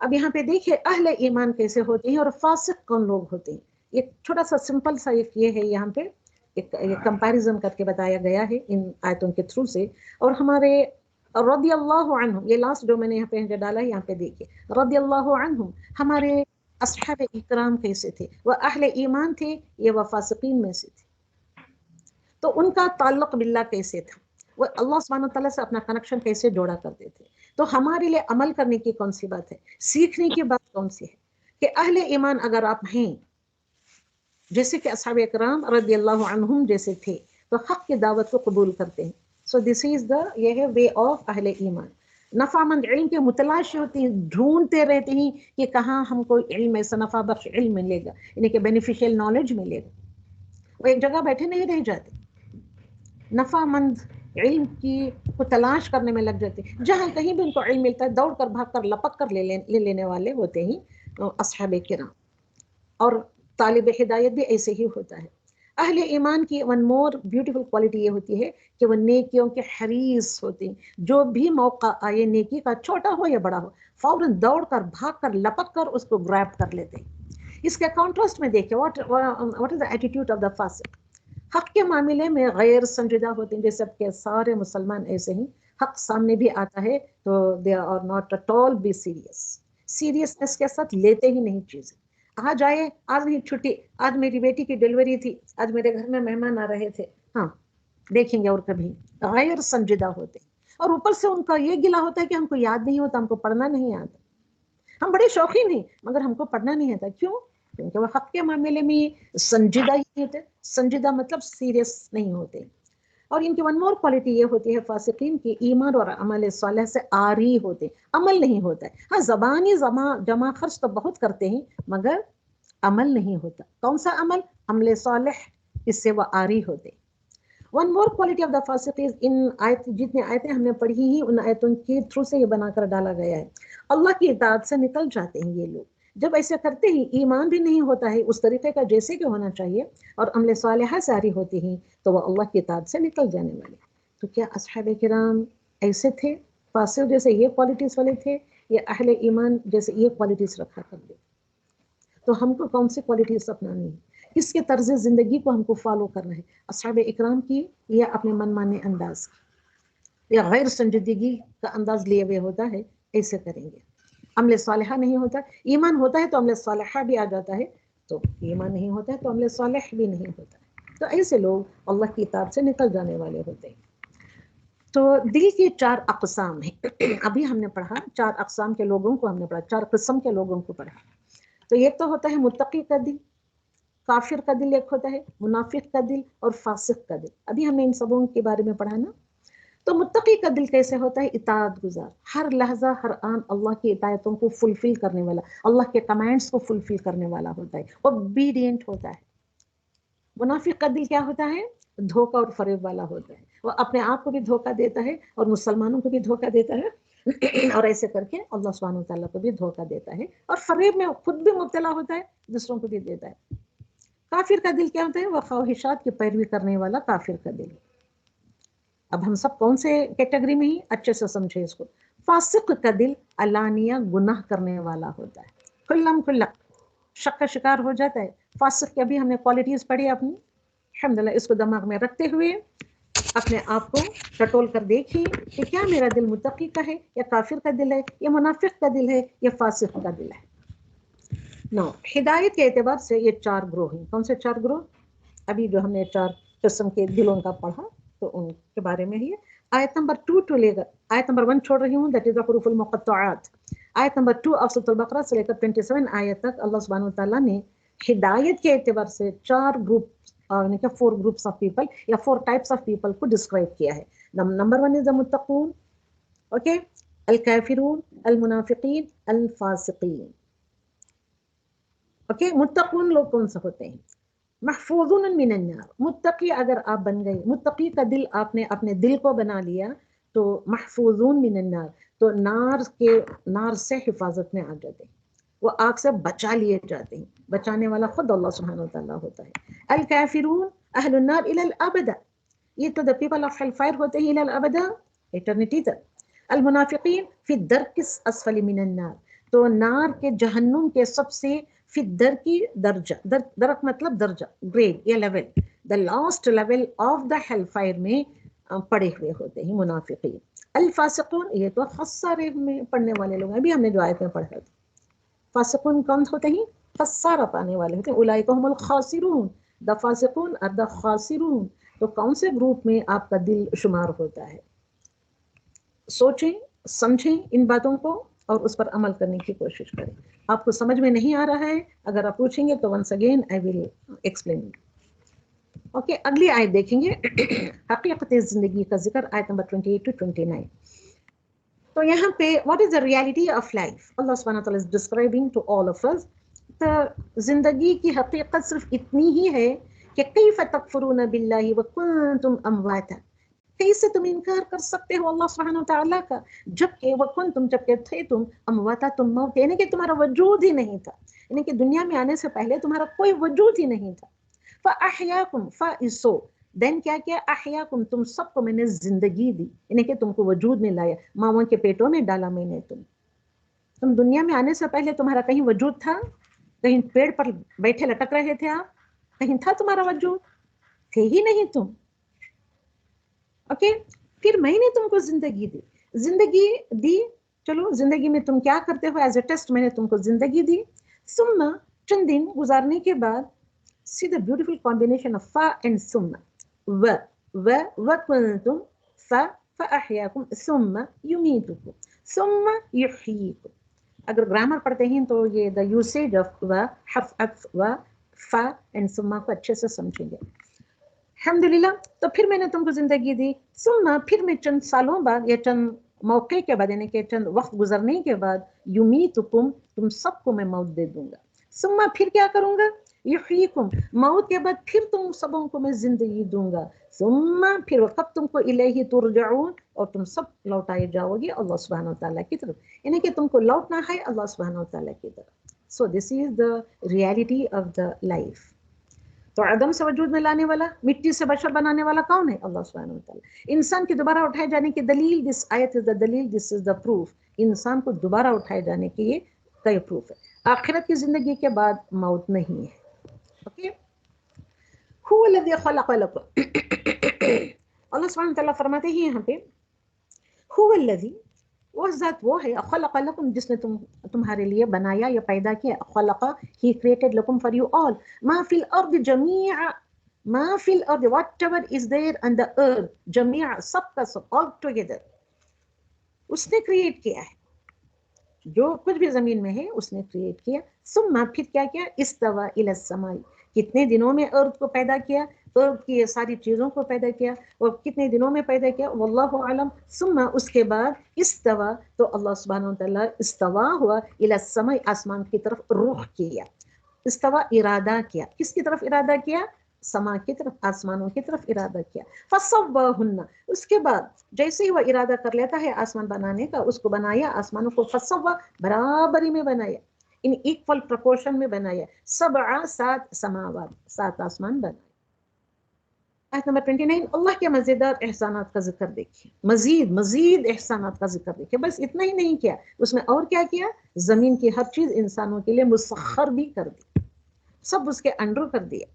اب یہاں پہ دیکھیں اہل ایمان کیسے ہوتے ہیں اور فاسق کون لوگ ہوتے ہیں۔ ایک چھوٹا سا سمپل سا یہ ہے، یہاں پہ ایک کمپیریزن کر کے بتایا گیا ہے ان آیتوں کے تھرو سے۔ اور ہمارے رضی اللہ عنہم، یہ لاسٹ جو میں نے یہاں پہ ڈالا ہے، یہاں پہ دیکھیے رضی اللہ عنہم، ہمارے اصحاب اکرام کیسے تھے، وہ اہل ایمان تھے، یہ وہ فاسقین میں سے تھے۔ تو ان کا تعلق باللہ کیسے تھا، وہ اللہ سبحانہ تعالیٰ سے اپنا کنیکشن کیسے جوڑا کرتے تھے۔ تو ہمارے لیے عمل کرنے کی کون سی بات ہے، سیکھنے کی بات کون سی ہے کہ اہل ایمان اگر آپ ہیں جیسے کہ اصحاب اکرام رضی اللہ عنہم جیسے تھے، تو حق کی دعوت کو قبول کرتے ہیں۔ سو دس از دا، یہ ہے وے آف اہل ایمان۔ نفع مند علم کے متلاشی ہوتے ہیں، ڈھونڈتے رہتے ہیں کہ کہاں ہم کو علم ایسا نفع بخش علم ملے گا، یعنی کہ بینیفیشیل نالج ملے گا۔ وہ ایک جگہ بیٹھے نہیں رہ جاتے، نفع مند علم کی کو تلاش کرنے میں لگ جاتے، جہاں کہیں بھی ان کو علم ملتا ہے دوڑ کر بھاگ کر لپک کر لے لینے والے ہوتے ہیں اصحاب کرام۔ اور طالب ہدایت بھی ایسے ہی ہوتا ہے۔ اہل ایمان کی ون مور بیوٹیفل کوالٹی یہ ہوتی ہے کہ وہ نیکیوں کے حریص ہوتے ہیں، جو بھی موقع آئے نیکی کا، چھوٹا ہو یا بڑا ہو، فوراً دوڑ کر بھاگ کر لپک کر اس کو گریب کر لیتے ہیں۔ اس کے کانٹراسٹ میں دیکھیں what is the attitude of the فاسق۔ حق کے معاملے میں غیر سنجیدہ ہوتے ہیں، جیسے کہ سارے مسلمان ایسے ہی، حق سامنے بھی آتا ہے تو they are not at all be serious, seriousness کے ساتھ لیتے ہی نہیں چیزیں۔ آج آئے، آج نہیں چھٹی، آج میری بیٹی کی ڈیلیوری تھی، آج میرے گھر میں مہمان آ رہے تھے، ہاں دیکھیں گے، اور کبھی غیر سنجیدہ ہوتے ہیں۔ اور اوپر سے ان کا یہ گلا ہوتا ہے کہ ہم کو یاد نہیں ہوتا، ہم کو پڑھنا نہیں آتا، ہم بڑے شوقین ہیں مگر ہم کو پڑھنا نہیں آتا۔ کیوں؟ کیونکہ وہ حق کے معاملے میں سنجیدہ ہی نہیں ہوتے۔ سنجیدہ مطلب سیریس نہیں ہوتے۔ اور ان کی ون مور کوالٹی یہ ہوتی ہے فاسقین کی، ایمان اور عمل صالح سے آری ہوتے، عمل نہیں ہوتا ہے۔ ہاں زبانی جمع خرچ تو بہت کرتے ہیں مگر عمل نہیں ہوتا۔ کون سا عمل؟ عمل صالح، اس سے وہ آری ہوتے۔ One more quality of the فاسقین، ان آیت جتنے آیتیں ہم نے پڑھی ہیں ان آیتوں کے تھرو سے یہ بنا کر ڈالا گیا ہے، اللہ کی اطاعت سے نکل جاتے ہیں یہ لوگ۔ جب ایسے کرتے ہی ایمان بھی نہیں ہوتا ہے اس طریقے کا جیسے کہ ہونا چاہیے، اور عمل صالحہ ساری ہوتی ہیں، تو وہ اللہ کی اطاعت سے نکل جانے والے۔ تو کیا اصحاب کرام ایسے تھے، فاسق جیسے یہ کوالٹیز والے تھے، یا اہل ایمان جیسے یہ کوالٹیز رکھا کرتے؟ تو ہم کو کون سی کوالٹیز اپنانی ہے، کس کے طرز زندگی کو ہم کو فالو کرنا ہے، اصحاب اکرام کی یا اپنے من مانے انداز کی، یا غیر سنجیدگی کا انداز لیے ہوئے ہوتا ہے ایسے کریں گے۔ عمل صالحہ نہیں ہوتا، ایمان ہوتا ہے تو عمل صالحہ بھی آ جاتا ہے، تو ایمان نہیں ہوتا ہے تو عمل صالح بھی نہیں ہوتا ہے، تو ایسے لوگ اللہ کی اطاعت سے نکل جانے والے ہوتے ہیں۔ تو دل کی 4 اقسام ہیں، ابھی ہم نے پڑھا 4 اقسام کے لوگوں کو، ہم نے پڑھا 4 قسم کے لوگوں کو پڑھا۔ تو ایک تو ہوتا ہے متقی کا دل، کافر کا دل ایک ہوتا ہے، منافق کا دل اور فاسق کا دل، ابھی ہم نے ان سبوں کے بارے میں پڑھا نا۔ تو متقی کا دل کیسے ہوتا ہے؟ اطاعت گزار، ہر لحظہ ہر آن اللہ کی اطاعتوں کو فلفل کرنے والا، اللہ کے کمانڈز کو فلفل کرنے والا ہوتا ہے، اوبیڈینٹ ہوتا ہے۔ منافق کا دل کیا ہوتا ہے؟ دھوکہ اور فریب والا ہوتا ہے، وہ اپنے آپ کو بھی دھوکہ دیتا ہے اور مسلمانوں کو بھی دھوکہ دیتا ہے، اور ایسے کر کے اللہ سبحانہ وتعالیٰ کو بھی دھوکہ دیتا ہے، اور فریب میں خود بھی مبتلا ہوتا ہے، دوسروں کو بھی دیتا ہے۔ کافر کا دل کیا ہوتا ہے؟ وہ خواہشات کی پیروی کرنے والا کافر کا دل۔ اب ہم سب کون سے کیٹیگری میں ہی؟ اچھے سے سمجھے اس کو۔ فاسق کا دل علانیہ گناہ کرنے والا ہوتا ہے، کھلم کھلا شک کا شکار ہو جاتا ہے۔ فاسق کی ابھی ہم نے کوالٹیز پڑھی اپنی، الحمدللہ اس کو دماغ میں رکھتے ہوئے اپنے آپ کو ٹٹول کر دیکھیے کہ کیا میرا دل متقی کا ہے یا کافر کا دل ہے یا منافق کا دل ہے یا فاسق کا دل ہے۔ نو ہدایت کے اعتبار سے یہ 4 گروہ ہیں۔ کون سے 4 گروہ؟ ابھی جو ہم نے 4 قسم کے دلوں کا پڑھا تو ان کے بارے میں ہی ہے۔ آیت نمبر 2 ٹو لے کر آیت نمبر 1 چھوڑ رہی ہوں، دیٹ از حروف المقطعات۔ آیت نمبر 2 آف سورۃ البقرہ سے لے کر 27 آیت تک اللہ سبحانہ وتعالیٰ نے ہدایت کے اعتبار سے 4 گروپ، یعنی کہ 4 گروپس آف پیپل یا 4 ٹائپس آف پیپل کو ڈسکرائب کیا ہے۔ نمبر 1 از المتقون، اوکے، الکافرون، المنافقین، الفاسقین۔ اوکے، متقون لوگ کون سے ہوتے ہیں؟ محفوظون من النار، متقی اگر آپ بن گئے، متقی کا دل آپ نے اپنے دل کو بنا لیا تو محفوظون من النار، تو نار سے حفاظت میں آ جاتے ہیں، وہ آگ سے بچا لیے جاتے ہیں. بچانے والا خود اللہ سبحانہ و تعالیٰ ہوتا ہے. الکافرون اہل النار الی الابد، یہ تو the people of hellfire ہوتے ہیں الی الابد، ایٹرنیٹی تک. المنافقین فی الدرک اسفل من النار، تو نار کے جہنم کے سب سے فی الدرک درجہ، درک مطلب درجہ، گریڈ یا level, the last level of the hellfire میں پڑے ہوئے ہوتے ہیں منافقین. الفاسقون یہ تو خسارے میں پڑھنے والے لوگ ہیں، ابھی ہم نے جو آیت میں پڑھا تھا. فاسقون کون ہوتے ہیں؟ خسارہ پانے والے ہوتے ہیں. اولئک هم الخاسرون، the فاسقون are the خاسرون. تو کون سے گروپ میں آپ کا دل شمار ہوتا ہے؟ سوچیں سمجھیں ان باتوں کو اور اس پر عمل کرنے کی کوشش کریں. آپ کو سمجھ میں نہیں آ رہا ہے اگر آپ پوچھیں گے تو once again I will explain. Okay, اگلی آیت دیکھیں گے حقیقت زندگی کا ذکر، آیت نمبر 28 to 29. تو یہاں پہ what is the reality of life, Allah سبحانہ تعالیٰ is describing to all of us. تو زندگی کی حقیقت صرف اتنی ہی ہے کہ کیف تکفرون باللہ وکنتم امواتا، کیسے تم انکار کر سکتے ہو اللہ سبحانہ تعالیٰ کا جبکہ وکنتم، جبکہ تھے تم امواتا، تم موت، یعنی کہ تمہارا وجود ہی نہیں تھا، یعنی کہ دنیا میں آنے سے پہلے تمہارا کوئی وجود ہی نہیں تھا. فاحیاکم، فاسو دین کیا کیا، احیاکم تم سب کو میں نے زندگی دی، یعنی کہ تم کو وجود میں لایا، ماؤں کے پیٹوں میں ڈالا میں نے. تم دنیا میں آنے سے پہلے تمہارا کہیں وجود تھا؟ کہیں پیڑ پر بیٹھے لٹک رہے تھے آپ؟ کہیں تھا تمہارا وجود؟ تھے ہی نہیں تم. اوکے، پھر میں نے تم کو زندگی دی. چلو زندگی میں تم کیا کرتے ہو ایز اے ٹیسٹ، میں نے تم کو زندگی دی. ثم چند دن گزارنے کے بعد، see the beautiful combination of fa and summa. وَكُنْتُمْ فَأَحْيَاكُمْ ثُمَّ يُمِيتُكُمْ ثُمَّ يُحْيِيكُمْ. اگر گرامر پڑھتے ہیں تو یہ the usage of حرف عطف فا and ثم کو اچھے سے سمجھیں گے. الحمدللہ. تو پھر میں نے تم کو زندگی دی. ثم پھر میں چند سالوں بعد یا چند موقع کے بعد، یعنی کہ چند وقت گزرنے کے بعد، یمیتکم تم سب کو میں موت دے دوں گا. ثم پھر کیا کروں گا، یحییکم موت کے بعد پھر تم سبوں کو میں زندگی دوں گا. ثم پھر وقت تم کو الیہ ترجعون، اور تم سب لوٹائے جاؤ گے اللہ سبحانہ وتعالیٰ کی طرف، یعنی کہ تم کو لوٹنا ہے اللہ سبحانہ وتعالیٰ کی طرف. So this is the reality of the life. تو عدم سے وجود میں لانے والا، مٹی سے بشر بنانے والا کون ہے؟ اللہ سبحانہ وتعالیٰ. انسان کے دوبارہ اٹھائے جانے کی دلیل، دس آیت از دا دلیل، دس از دا پروف. انسان کو دوبارہ اٹھائے جانے کی یہ کئی پروف ہے. آخرت کی زندگی کے بعد موت نہیں ہے. اوکے، هو الذی خلق لکم، اللہ سبحانہ وتعالیٰ فرماتے ہیں یہاں پہ هو الذی، وہ ذات وہ ہے، خلق لکم جس نے تمہارے لیے بنایا یا پیدا کیا. خلق، he created لکم for you all. ما فی الارض جمیعا، ما فی الارض whatever is there on the earth، جمیعا سب کا سب، all together اس نے کریٹ کیا ہے. جو کچھ بھی زمین میں ہے اس نے کریٹ کیا. ثم پھر کیا کیا، استوى الى السماء، کتنے دنوں میں ارض کو پیدا کیا، ارض کی یہ ساری چیزوں کو پیدا کیا، اور کتنے دنوں میں پیدا کیا، واللہ عالم. ثم اس کے بعد استوى، تو اللہ سبحانہ وتعالیٰ استوا ہوا، الى السماء آسمان کی طرف رخ کیا. استوا ارادہ کیا، کس کی طرف ارادہ کیا؟ سما کی طرف، آسمانوں کی طرف ارادہ کیا. فصوہن، اس کے بعد جیسے ہی وہ ارادہ کر لیتا ہے آسمان بنانے کا، اس کو بنایا آسمانوں کو، فصوہ برابری میں بنایا، ان ایکول پرپورشن میں بنایا. سبع، 7 سماوات، 7 آسمان بنائے. آیت نمبر 29، اللہ کے مزیدار احسانات کا ذکر دیکھیے، مزید احسانات کا ذکر دیکھیے. بس اتنا ہی نہیں کیا، اس میں اور کیا کیا، زمین کی ہر چیز انسانوں کے لیے مسخر بھی کر دی، سب اس کے انڈر کر دیا.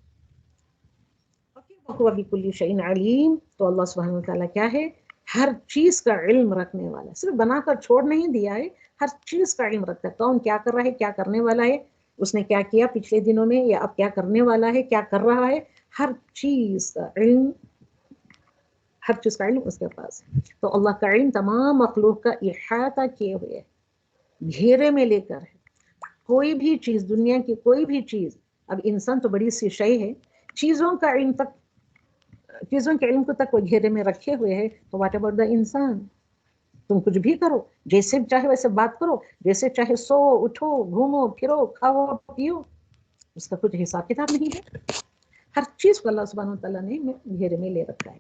وَهُوَ بِكُلِّ شَيْءٍ عَلِيمٌ. تو اللہ سبحانہ وتعالیٰ کیا ہے، ہر چیز کا علم رکھنے والا. صرف بنا کر چھوڑ نہیں دیا ہے، ہر چیز کا علم رکھتا ہے. کون کیا کر رہا ہے، کیا کرنے والا ہے، اس نے کیا کیا پچھلے دنوں میں، یا اب کیا کرنے والا ہے، کیا کر رہا ہے، ہر چیز کا علم، ہر چیز کا علم اس کے پاس ہے. تو اللہ کا علم تمام مخلوق کا احاطہ کیے ہوئے ہے، گھیرے میں لے کر ہے. کوئی بھی چیز، دنیا کی کوئی بھی چیز، اب انسان تو بڑی سی شے ہے، چیزوں کا علم تک، چیزوں کے علم کو تک وہ گھیرے میں رکھے ہوئے ہے. تو واٹ اباؤٹ دا انسان؟ تم کچھ بھی کرو، جیسے چاہے ویسے بات کرو، جیسے چاہے سو اٹھو گھومو پھرو کھاؤ پیو، اس کا کچھ حساب کتاب نہیں ہے. ہر چیز کو اللہ سبحانہ وتعالیٰ نے گھیرے میں لے رکھا ہے.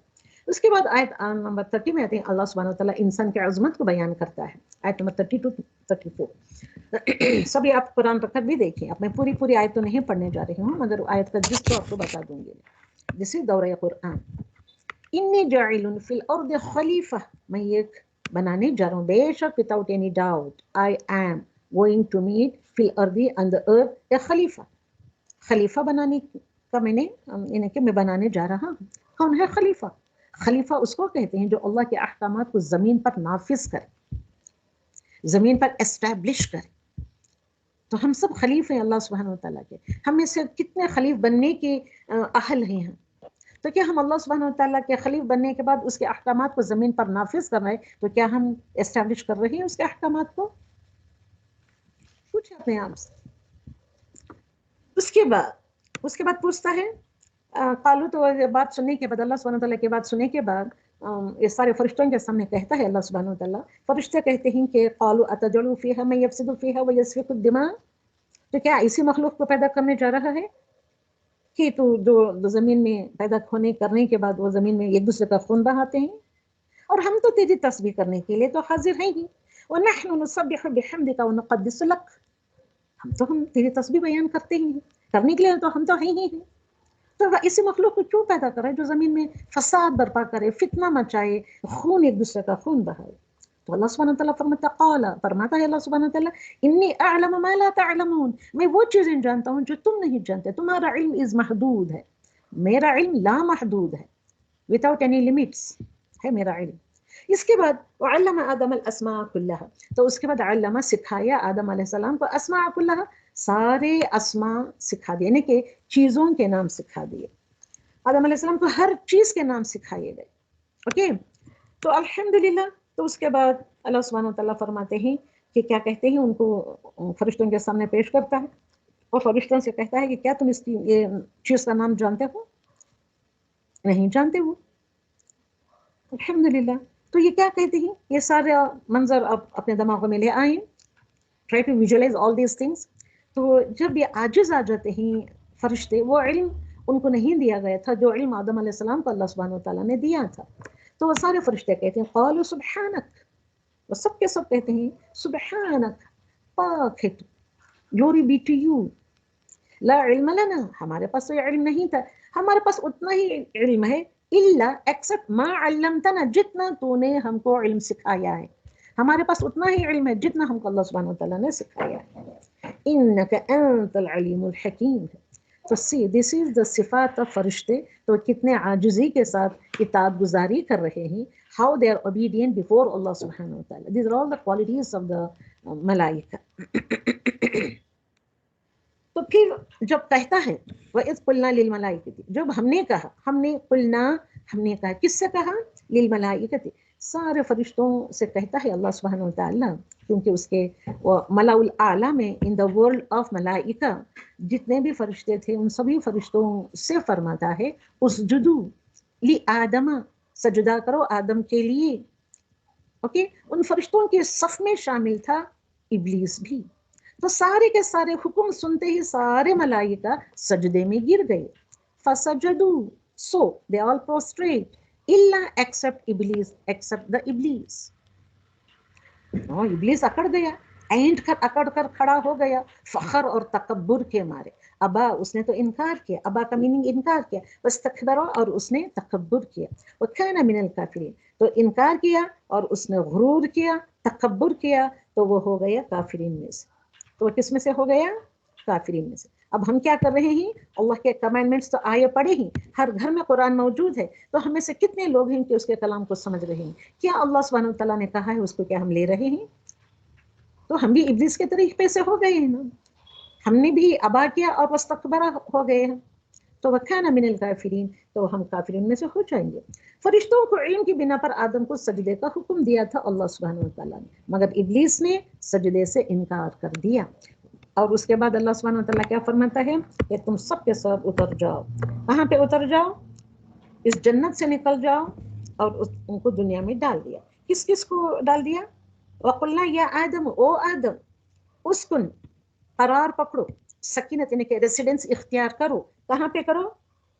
اس کے بعد آیت نمبر 30 میں آتے ہیں اللہ سبحانہ وتعالیٰ انسان کی عظمت کو بیان کرتا ہے. آیت نمبر 32 34. سبھی آپ قرآن رکعت بھی دیکھیں. اب میں پوری آیت تو نہیں پڑھنے جا رہی ہوں مگر آیت کا جس کو آپ کو بتا دوں گی. جسے دورہ قرآن انی جاعل فی الارض خلیفہ, میں ایک بنانے جا رہا ہوں بے شک without any doubt I am going to meet فی الارض on the earth a خلیفہ. خلیفہ بنانے کا میں بنانے جا رہا ہوں. کون ہے خلیفہ؟ خلیفہ اس کو کہتے ہیں جو اللہ کے احکامات کو زمین پر نافذ کرے, زمین پر اسٹیبلش کرے. تو ہم سب خلیفہ ہیں اللہ سبحانہ وتعالیٰ کے. ہم میں سے کتنے خلیف بننے کے اہل ہیں ہم؟ تو کیا ہم اللہ سبحانہ وتعالیٰ کے خلیف بننے کے بعد اس کے احکامات کو زمین پر نافذ کر رہے ہیں؟ تو کیا ہم اسٹیبلش کر رہے ہیں اس کے احکامات کو؟ پوچھے اپنے آپ سے. اس کے بعد پوچھتا ہے قالو, تو بات سننے کے بعد اللہ سبحانہ وتعالیٰ کی بات سننے کے بعد یہ سارے فرشتوں کے سامنے کہتا ہے اللہ سبحانہ وتعالیٰ. فرشتے کہتے ہیں کہ قالو اتجعل فیہا من یفسد فیہا ویسفک الدماء, تو کیا اسی مخلوق کو پیدا کرنے جا رہا ہے کہ تو جو زمین میں پیدا کرنے کے بعد وہ زمین میں ایک دوسرے کا خون بہاتے ہیں, اور ہم تو تیری تسبیح کرنے کے لیے تو حاضر ہیں ہی. وَنَحْنُ نُسَبِّحُ بِحَمْدِكَ وَنُقَدِّسُ لَكَ, ہم تیری تسبیح بیان کرتے ہیں کرنے کے لیے تو ہم تو ہیں ہی ہیں. تو اسی مخلوق کو کیوں پیدا کرے جو زمین میں فساد برپا کرے, فتنہ مچائے, خون ایک دوسرے کا خون بہائے. تو اللہ سبحانہ وتعالیٰ فرماتا ہے اللہ سبحانہ وتعالیٰ انی اعلم ما لا تعلمون, میں وہ چیزیں جانتا ہوں جو تم نہیں جانتے. تمہارا علم از محدود ہے, میرا علم لا محدود ہے, without any limits ہے میرا علم. اس کے بعد وعلم آدم الاسماء کلها, تو اس کے بعد علمہ سکھایا آدم علیہ السلام کو اسماء کلها, سارے اسماء سکھا دیے, یعنی کہ چیزوں کے نام سکھا دیے. آدم علیہ السلام کو ہر چیز کے نام سکھائے گئے. اوکے, تو الحمدللہ. تو اس کے بعد اللہ سبحانہ وتعالیٰ فرماتے ہیں کہ کیا کہتے ہیں, ان کو فرشتوں کے سامنے پیش کرتا ہے اور فرشتوں سے کہتا ہے کہ کیا تم اس کی یہ چیز کا نام جانتے ہو؟ نہیں جانتے ہو. الحمدللہ. تو یہ کیا کہتے ہیں, یہ سارے منظر آپ اپنے دماغوں میں لے آئیں, ٹرائی ٹو ویژوائز آل دیز تھنگس. تو جب یہ عاجز آ جاتے ہیں فرشتے, وہ علم ان کو نہیں دیا گیا تھا جو علم آدم علیہ السلام کو اللہ سبحانہ وتعالیٰ نے دیا تھا. تو وہ سارے فرشتے کہتے ہیں قالوا سبحانک, وہ سب کے سب کہتے ہیں سبحانک, پاک ہے تو, گلوری بی ٹو یو, لا علم لنا, ہمارے پاس تو یہ علم نہیں تھا, ہمارے پاس اتنا ہی علم ہے, الا ایکسپٹ ما علمتنا, جتنا تو نے ہم کو علم سکھایا ہے, ہمارے پاس اتنا ہی علم ہے جتنا ہم کو اللہ سبحانہ وتعالیٰ نے سکھایا ہے. انک انت العلیم الحکیم. تو this is the صفات of فرشتے, تو کتنے عاجزی کے ساتھ اطاعت گزاری کر رہے ہیں, how they are obedient before Allah سبحانہ وتعالیٰ. These are all the qualities of the ملائکہ. تو پھر جب کہتا ہے وَإِذْ قُلْنَا لِلْمَلَائِكَةِ, جب ہم نے کہا, کس سے کہا؟ لِلْمَلَائِكَةِ, سارے فرشتوں سے کہتا ہے اللہ سبحانہ وتعالیٰ, کیونکہ اس کے ملأ الاعلیٰ میں ان دا ورلڈ آف ملائکہ جتنے بھی فرشتے تھے ان سبھی فرشتوں سے فرماتا ہے اسجدو لی آدم, سجدہ کرو آدم کے لیے. اوکے, ان فرشتوں کے صف میں شامل تھا ابلیس بھی. تو سارے کے سارے حکم سنتے ہی سارے ملائکہ سجدے میں گر گئے. فسجدوا, so they all prostrate, الا except ابلیس, except the ابلیس. ابلیس اکڑ گیا, اکڑ کر کھڑا ہو گیا فخر اور تکبر کے مارے. ابا, اس نے تو انکار کیا, ابا کا میننگ انکار کیا, واستکبر, اور اس نے تکبر کیا. وکان من الکافرین, تو انکار کیا اور اس نے غرور کیا, تکبر کیا, تو وہ ہو گیا کافرین میں سے. تو وہ کس میں سے ہو گیا؟ کافرین میں سے. اب ہم کیا کر رہے ہیں, اللہ کے کمانڈمنٹس تو آئے پڑے ہیں, ہر گھر میں قرآن موجود ہے, تو ہم میں سے کتنے لوگ ہیں کہ اس کے کلام کو سمجھ رہے ہیں؟ کیا اللہ سبحانہ وتعالیٰ نے کہا ہے اس کو کیا ہم لے رہے ہیں؟ تو ہم بھی ابلیس کے طریقے سے ہو گئے ہیں نا, ہم نے بھی ابا کیا اور واستکبر ہو گئے ہیں. تو وکان من الکافرین, تو ہم کافرین میں سے ہو جائیں گے. فرشتوں کو علم کی بنا پر آدم کو سجدے کا حکم دیا تھا اللہ سبحانہ وتعالیٰ نے, مگر ابلیس نے سجدے سے انکار کر دیا. اور اس کے بعد اللہ سبحانہ وتعالیٰ کیا فرماتا ہے کہ تم سب کے ساتھ اتر جاؤ. کہاں پہ اتر جاؤ؟ اس جنت سے نکل جاؤ, اور ان کو دنیا میں ڈال دیا. کس کس کو ڈال دیا؟ وقلنا یا آدم, او آدم, اسکن, قرار پکڑو, سکینت یعنی کہ ریسیڈنس اختیار کرو. کہاں پہ کرو؟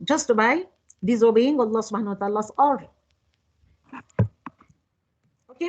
just by disobeying Allah subhanahu wa ta'ala's order. Okay,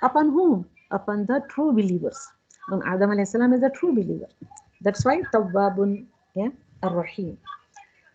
upon whom, upon the true believers. And Adam alayhi salam is a true believer, that's why tawwabun, yeah, ar-rahim।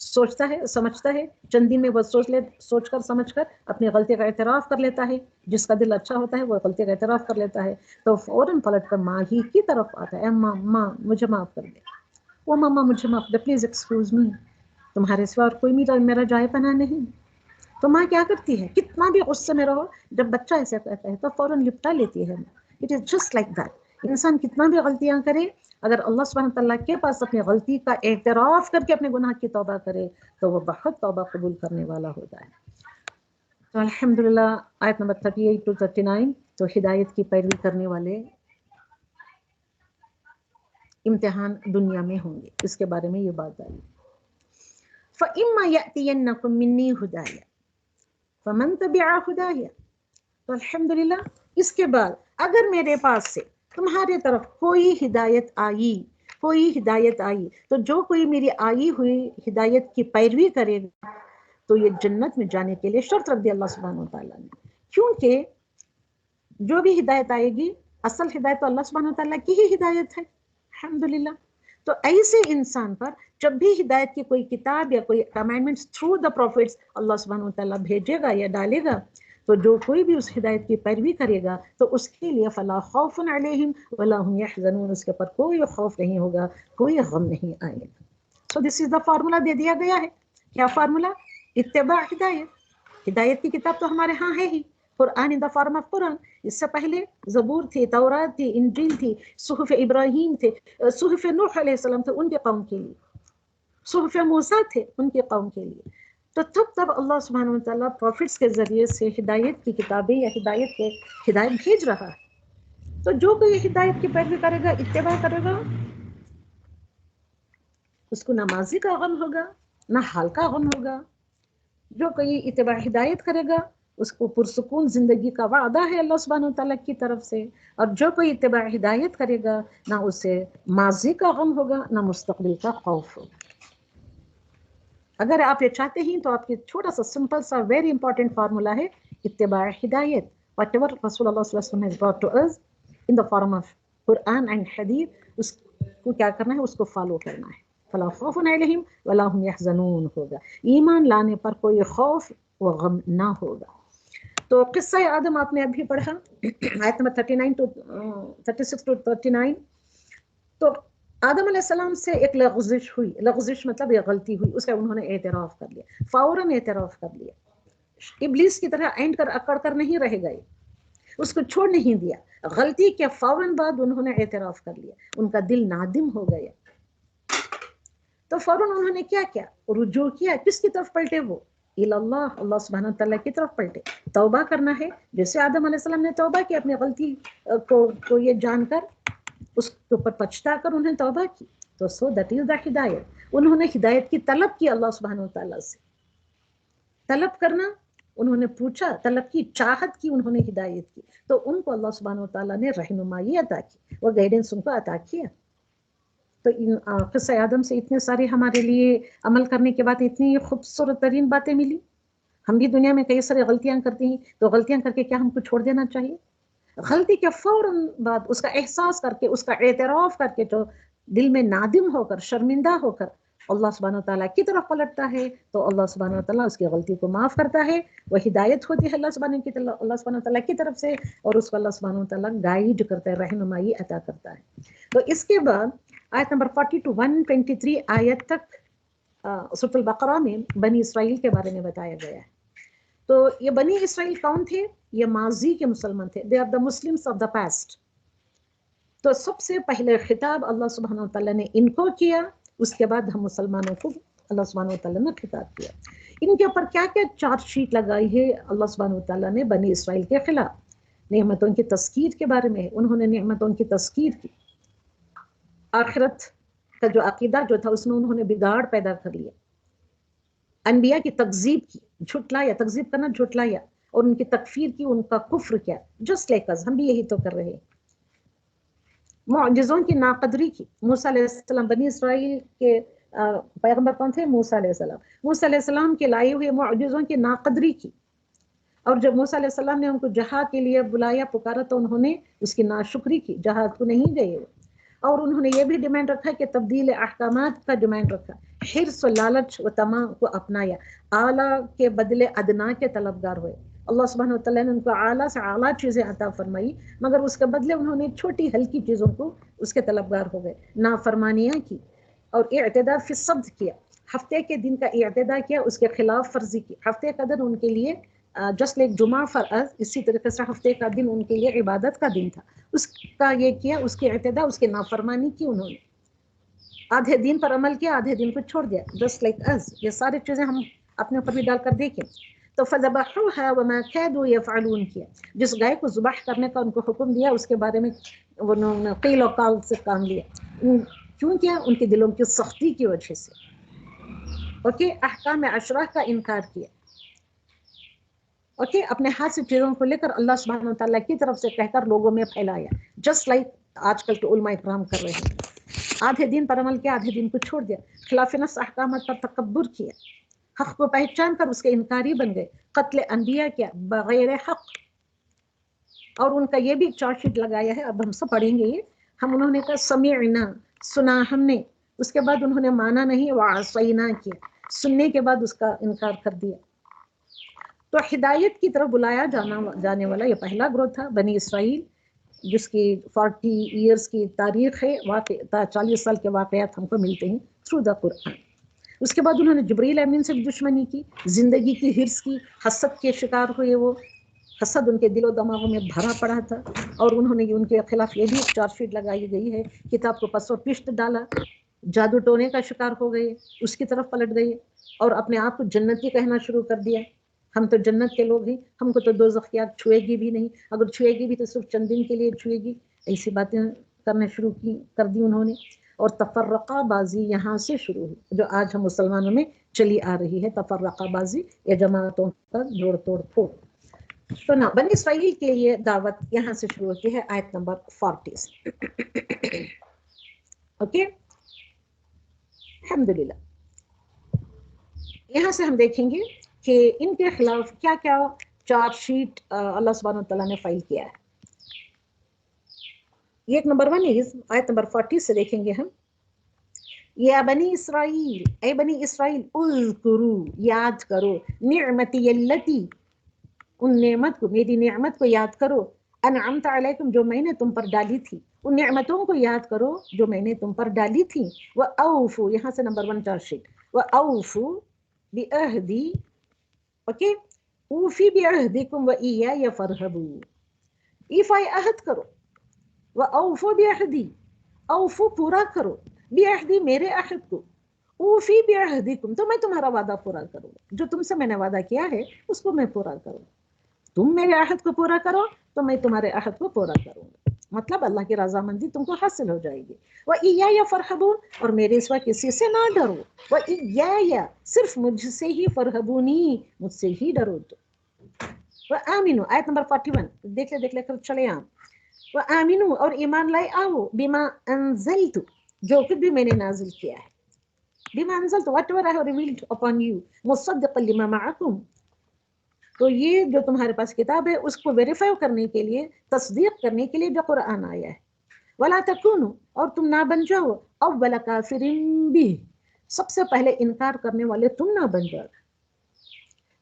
سوچتا ہے سمجھتا ہے، چند دن میں وہ سوچ کر سمجھ کر اپنی غلطی کا اعتراف کر لیتا ہے. جس کا دل اچھا ہوتا ہے وہ غلطی کا اعتراف کر لیتا ہے تو فوراً پلٹ کر ماں ہی کی طرف آتا ہے، ماں مجھے معاف کر دے، وہ ماما مجھے معاف دے، پلیز ایکسکیوز می، تمہارے سوا اور کوئی میرا جائے پناہ نہیں. تو ماں کیا کرتی ہے، کتنا بھی غصے میں رہو، جب بچہ ایسا کہتا ہے تو فوراً لپٹا لیتی ہے. It is just like that. انسان کتنا بھی غلطیاں کرے، اگر اللہ سبحانہ تعالیٰ کے پاس اپنی غلطی کا اعتراف کر کے اپنے گناہ کی توبہ کرے تو وہ بہت توبہ قبول کرنے والا ہوتا ہے. تو الحمدللہ آیت نمبر 38 to 39 تو ہدایت کی پیروی کرنے والے امتحان دنیا میں ہوں گے، اس کے بارے میں یہ بات آئی. فَإِمَّا يَأْتِيَنَّكُم مِّنِّي هُدَايَ فَمَن تَبِعَ هُدَايَ. تو الحمدللہ اس کے بعد اگر میرے پاس سے تمہارے طرف کوئی ہدایت آئی تو جو کوئی میری آئی ہوئی ہدایت کی پیروی کرے گا تو یہ جنت میں جانے کے لیے شرط رکھ دی اللہ سبحانہ وتعالیٰ نے. کیونکہ جو بھی ہدایت آئے گی، اصل ہدایت تو اللہ سبحانہ وتعالیٰ کی ہی ہدایت ہے الحمدللہ. تو ایسے انسان پر جب بھی ہدایت کی کوئی کتاب یا کوئی کمانڈمنٹس تھرو دا پروفٹس اللہ سبحانہ وتعالیٰ بھیجے گا یا ڈالے گا، تو جو کوئی بھی اس ہدایت کی پیروی کرے گا تو اس کے لیے فلا خوف علیہم ولا هم يحزنون، اس کے پر کوئی خوف نہیں ہوگا، کوئی غم نہیں آئے گا. سو دس از دا فارمولا دے دیا گیا ہے. کیا فارمولا؟ اتباع ہدایت. ہدایت کی کتاب تو ہمارے ہاں ہے ہی، قرآن ان دا فارم آف قرآن. اس سے پہلے زبور تھی، تورات تھی، انجیل تھی، صحف ابراہیم تھے، صحف نوح علیہ السلام تھے ان کے قوم کے لیے، صحف موسیٰ تھے ان کے قوم کے لیے. تو تب اللہ سبحانہ وتعالیٰ پروفٹس کے ذریعے سے ہدایت کی کتابیں یا ہدایت بھیج رہا ہے. تو جو کوئی ہدایت کی پیروی کرے گا، اتباع کرے گا، اس کو نہ ماضی کا غم ہوگا نہ حال کا غم ہوگا. جو کوئی اتباع ہدایت کرے گا اس کو پرسکون زندگی کا وعدہ ہے اللہ سبحانہ وتعالیٰ کی طرف سے، اور جو کوئی اتباع ہدایت کرے گا نہ اسے ماضی کا غم ہوگا نہ مستقبل کا خوف ہوگا. اگر آپ یہ چاہتے ہیں تو آپ کی چھوٹا سا سمپل سا ویری امپورٹنٹ فارمولا ہے اتباع ہدایت. واٹ ایور رسول اللہ صلی اللہ علیہ وسلم has brought to us in the form of Quran and حدیث، اس کو کیا کرنا ہے، اس کو فالو کرنا ہے. فلا خوف علیہم ولا هم يحزنون ہوگا، ایمان لانے پر کوئی خوف و غم نہ ہوگا. تو قصہ آدم آپ نے ابھی پڑھا آیت نمبر 36 to 39. تو آدم علیہ السلام سے ایک لغزش ہوئی، لغزش مطلب یہ غلطی ہوئی، اس کا انہوں نے اعتراف کر لیا، فوراً اعتراف کر لیا. ابلیس کی طرح اینڈ کر اکڑ کر نہیں رہ گئے، اس کو چھوڑ نہیں دیا. غلطی کے فوراً بعد انہوں نے اعتراف کر لیا، ان کا دل نادم ہو گیا. تو فوراً انہوں نے کیا کیا، رجوع کیا. کس کی طرف پلٹے؟ وہ اللہ، اللہ سبحانہ تعالیٰ کی طرف پلٹے. توبہ کرنا ہے، جیسے آدم علیہ السلام نے توبہ کی اپنی غلطی کو یہ جان کر، اس کے اوپر پچھتا کر انہیں توبہ کی. تو سو دیٹ از دا ہدایت. انہوں نے ہدایت کی طلب کی اللہ سبحانہ تعالیٰ سے. طلب کرنا، انہوں نے پوچھا، طلب کی، چاہت کی، انہوں نے ہدایت کی. تو ان کو اللہ سبحانہ تعالیٰ نے رہنمائی عطا کی، وہ گائیڈنس ان کو عطا کیا. تو قصہ آدم سے اتنے سارے ہمارے لیے عمل کرنے کے بعد اتنی خوبصورت ترین باتیں ملی. ہم بھی دنیا میں کئی سارے غلطیاں کرتے ہیں، تو غلطیاں کر کے کیا ہم کو چھوڑ دینا چاہیے؟ غلطی کے فوراً بعد اس کا احساس کر کے، اس کا اعتراف کر کے، جو دل میں نادم ہو کر، شرمندہ ہو کر اللہ سبحانہ تعالیٰ کی طرف پلٹتا ہے تو اللہ سبحانہ تعالیٰ اس کی غلطی کو معاف کرتا ہے. وہ ہدایت ہوتی ہے اللہ سبحانہ تعالیٰ کی طرف سے، اور اس کو اللہ سبحانہ تعالیٰ گائیڈ کرتا ہے، رہنمائی عطا کرتا ہے. تو اس کے بعد آیت نمبر 40 to 123 آیت تک سورۃ البقرہ میں بنی اسرائیل کے بارے میں بتایا گیا ہے. تو یہ بنی اسرائیل کون تھے؟ یہ ماضی کے مسلمان تھے. They are the Muslims of the past. تو سب سے پہلے خطاب اللہ سبحانہ تعالیٰ نے ان کو کیا، اس کے بعد ہم مسلمانوں کو اللہ سبحانہ تعالیٰ نے خطاب کیا. ان کے اوپر کیا کیا چارج شیٹ لگائی ہے اللہ سبحانہ تعالیٰ نے بنی اسرائیل کے خلاف؟ نعمتوں کی تذکیر کے بارے میں انہوں نے نعمتوں کی تذکیر کی. آخرت کا جو عقیدہ جو تھا اس میں انہوں نے بگاڑ پیدا کر لیا. انبیاء کی تکذیب کی، جھٹلایا، تکذیب کرنا جھٹلایا، اور ان کی تکفیر کی، ان کا کفر کیا. جسٹ لائک اس، ہم بھی یہی تو کر رہے ہیں. معجزوں کی ناقدری کی. موسیٰ علیہ السلام، بنی اسرائیل کے پیغمبر کون تھے؟ موسیٰ علیہ السلام. موسیٰ علیہ السلام کے لائے ہوئے معجزوں کی ناقدری کی. اور جب موسیٰ علیہ السلام نے ان کو جہاد کے لیے بلایا، پکارا، تو انہوں نے اس کی ناشکری کی، جہاد کو نہیں گئے. اور انہوں نے یہ بھی ڈیمانڈ رکھا کہ تبدیل احکامات کا ڈیمانڈ رکھا. حرص و لالچ و طمع کو اپنایا، اعلیٰ کے بدلے ادنا کے طلبگار ہوئے. اللہ سبحانہ وتعالیٰ نے ان کو اعلیٰ سے اعلیٰ چیزیں عطا فرمائی، مگر اس کے بدلے انہوں نے چھوٹی ہلکی چیزوں کو اس کے طلبگار ہو گئے، نافرمانیاں کی اور اعتداء فی الصبت کیا، ہفتے کے دن کا اعتداء کیا، اس کے خلاف ورزی کی. ہفتے کا دن ان کے لیے جسٹ لائک جمعہ فرض، اسی طریقے سے ہفتے کا دن ان کے لیے عبادت کا دن تھا، اس کا یہ کیا، اس کے اعتداء، اس کی نافرمانی کی انہوں نے. آدھے دن پر عمل کیا، آدھے دن کو چھوڑ دیا، جسٹ لائک از. یہ ساری چیزیں ہم اپنے اوپر بھی ڈال کر دیکھیں. تو فذبحوها وما كادوا يفعلون کیا، جس گائے کو ذبح کرنے کا ان کو حکم دیا، اس کے بارے میں انہوں نے قیل و قال سے کام لیا. کیوں کیا؟ ان کے دلوں کی سختی کی وجہ سے. اوکے، احکام عشرہ کا انکار کیا. اوکے، اپنے ہاتھ سے چیزوں کو لے کر اللہ سبحانہ وتعالیٰ کی طرف سے کہہ کر لوگوں میں پھیلایا، جسٹ لائک آج کل کے علماء اکرام کر رہے ہیں. آدھے دن پر عمل کیا، آدھے دن کو چھوڑ دیا، خلاف نفس احکامات پر تکبر کیا، حق کو پہچان کر اس کے انکاری بن گئے، قتل انبیاء کیا بغیر حق. اور ان کا یہ بھی چارج شیٹ لگایا ہے، اب ہم سب پڑھیں گے یہ. انہوں نے کہا سمعنا، سنا ہم نے، اس کے بعد انہوں نے مانا نہیں، وعصینا کیا، سننے کے بعد اس کا انکار کر دیا. تو ہدایت کی طرف بلایا جانے والا یہ پہلا گروہ تھا بنی اسرائیل، جس کی 40 ایئرس کی تاریخ ہے، 40 سال کے واقعات ہم کو ملتے ہیں تھرو دا قرآن. اس کے بعد انہوں نے جبریل امین سے دشمنی کی، زندگی کی حرص کی، حسد کے شکار ہوئے. وہ حسد ان کے دل و دماغوں میں بھرا پڑا تھا، اور انہوں نے ان کے خلاف یہ بھی چارج شیٹ لگائی گئی ہے، کتاب کو پس و پشت ڈالا، جادو ٹونے کا شکار ہو گئے، اس کی طرف پلٹ گئے، اور اپنے آپ کو جنتی کہنا شروع کر دیا. ہم تو جنت کے لوگ ہیں، ہم کو تو دوزخ کی آگ چھوئے گی بھی نہیں، اگر چھوئے گی بھی تو صرف چند دن کے لیے چھوئے گی. ایسی باتیں کرنا شروع کر دی انہوں نے. اور تفرقہ بازی یہاں سے شروع ہوئی، جو آج ہم مسلمانوں میں چلی آ رہی ہے، تفرقہ بازی یا جماعتوں کا جوڑ توڑ پھوڑ. تو نا بنی اسرائیل کے لیے دعوت یہاں سے شروع ہوتی ہے، آیت نمبر 40 سے. اوکے، الحمدللہ. یہاں سے ہم دیکھیں گے کہ ان کے خلاف کیا کیا چارج شیٹ اللہ سبحانہ وتعالیٰ نے فائل کیا ہے. یہ ایک نمبر 1 ہے، آیت نمبر 40 سے دیکھیں گے ہم. یا بنی اسرائیل، اے بنی اسرائیل، اذکرو، یاد کرو، نعمتی اللتی، ان نعمت کو، میری نعمت کو یاد کرو، انعمت علیکم، جو میں نے تم پر ڈالی تھی، ان نعمتوں کو یاد کرو جو میں نے تم پر ڈالی تھی. وَأَوْفُوا، یہاں سے نمبر 1 چارج شیٹ، وَأَوْفُوا بِعَہْدِی. اوکے، اوفی بعہدکم وَإِیَّایَ فَارْہَبُوا، ایفائے عہد کرو، وَأَوْفُوا بِعہدی، اوفو پورا کرو، بعہدی میرے عہد کو، اوفی بعہدکم، تو میں تمہارا وعدہ پورا کروں، جو تم سے میں نے وعدہ کیا ہے اس کو میں پورا کروں. تم میرے عہد کو پورا کرو تو میں تمہارے عہد کو پورا کروں گا. مطلب اللہ کی رضامندی تم کو حاصل ہو جائے گی. وَإِيَّايَ فَارْہَبُونَ، اور میرے سوا کسی سے نہ ڈرو. وَإِيَّايَ، صرف مجھ سے ہی، فَارْہَبُونِی، مجھ سے ہی ڈرو. تو وَآمِنُوا، آیت نمبر 41 دیکھ لے کر چلے آؤ. وَآمِنُوا، اور ایمان لائے آؤ، بِمَا أَنزَلْتُ، جو کچھ بھی میں نے نازل کیا ہے. بِمَا أَنزَلْتُ، whatever I have revealed upon you، مُصَدِّقًا لِمَا مَعَكُمْ، تو یہ جو تمہارے پاس کتاب ہے اس کو ویریفائی کرنے کے لیے، تصدیق کرنے کے لیے جو قرآن آیا ہے. وَلَا تَكُونُوا، اور تم نہ بن جاؤ، أَوَّلَ كَافِرٍ بِهِ، سب سے پہلے انکار کرنے والے تم نہ بن جاؤ.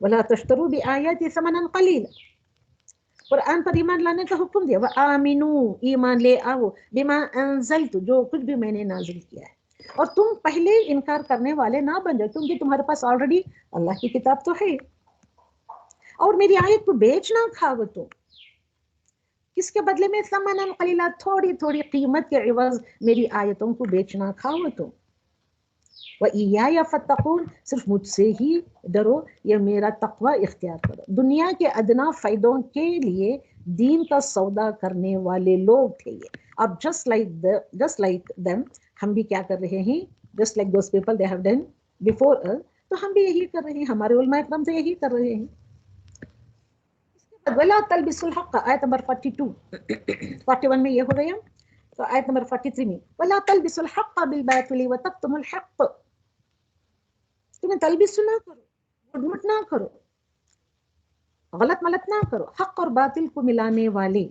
وَلَا تَشْتَرُوا بِآيَاتِي ثَمَنًا قَلِيلًا، قرآن پر ایمان لانے کا حکم دیا. وَآمِنُوا، ایمان لے آؤ، بِمَا أَنزَلْتُ، جو کچھ بھی میں نے نازل کیا ہے. اور تم پہلے انکار کرنے والے نہ بن جاؤ، کیونکہ تمہارے پاس آلریڈی اللہ کی کتاب تو ہے. اور میری آیت کو بیچنا کھاؤ تم، کس کے بدلے میں؟ ثمناً قلیلا، تھوڑی تھوڑی قیمت کے عوض میری آیتوں کو بیچنا کھاؤ تم. وَإِيَّايَ فَاتَّقُونَ، صرف مجھ سے ہی ڈرو، یہ میرا تقوی اختیار کرو. دنیا کے ادنا فائدوں کے لیے دین کا سودا کرنے والے لوگ تھے یہ. اب just like them، ہم بھی کیا کر رہے ہیں؟ just like those people they have done before us، تو ہم بھی یہی کر رہے ہیں، ہمارے علماء اکرام تو یہی کر رہے ہیں. وَلَا تَلْبِسُوا الْحَقَّ، آیت نمبر 41 میں یہ ہو گیا. تو آیت نمبر 43 میں وَلَا تَلْبِسُوا الْحَقَّ بِالْبَاطِلِ وَتَكْتُمُوا الْحَقَّ، تمہیں تلبس نہ کرو، گڈمٹ نہ کرو، غلط ملت نہ کرو، حق اور باطل کو ملانے والے.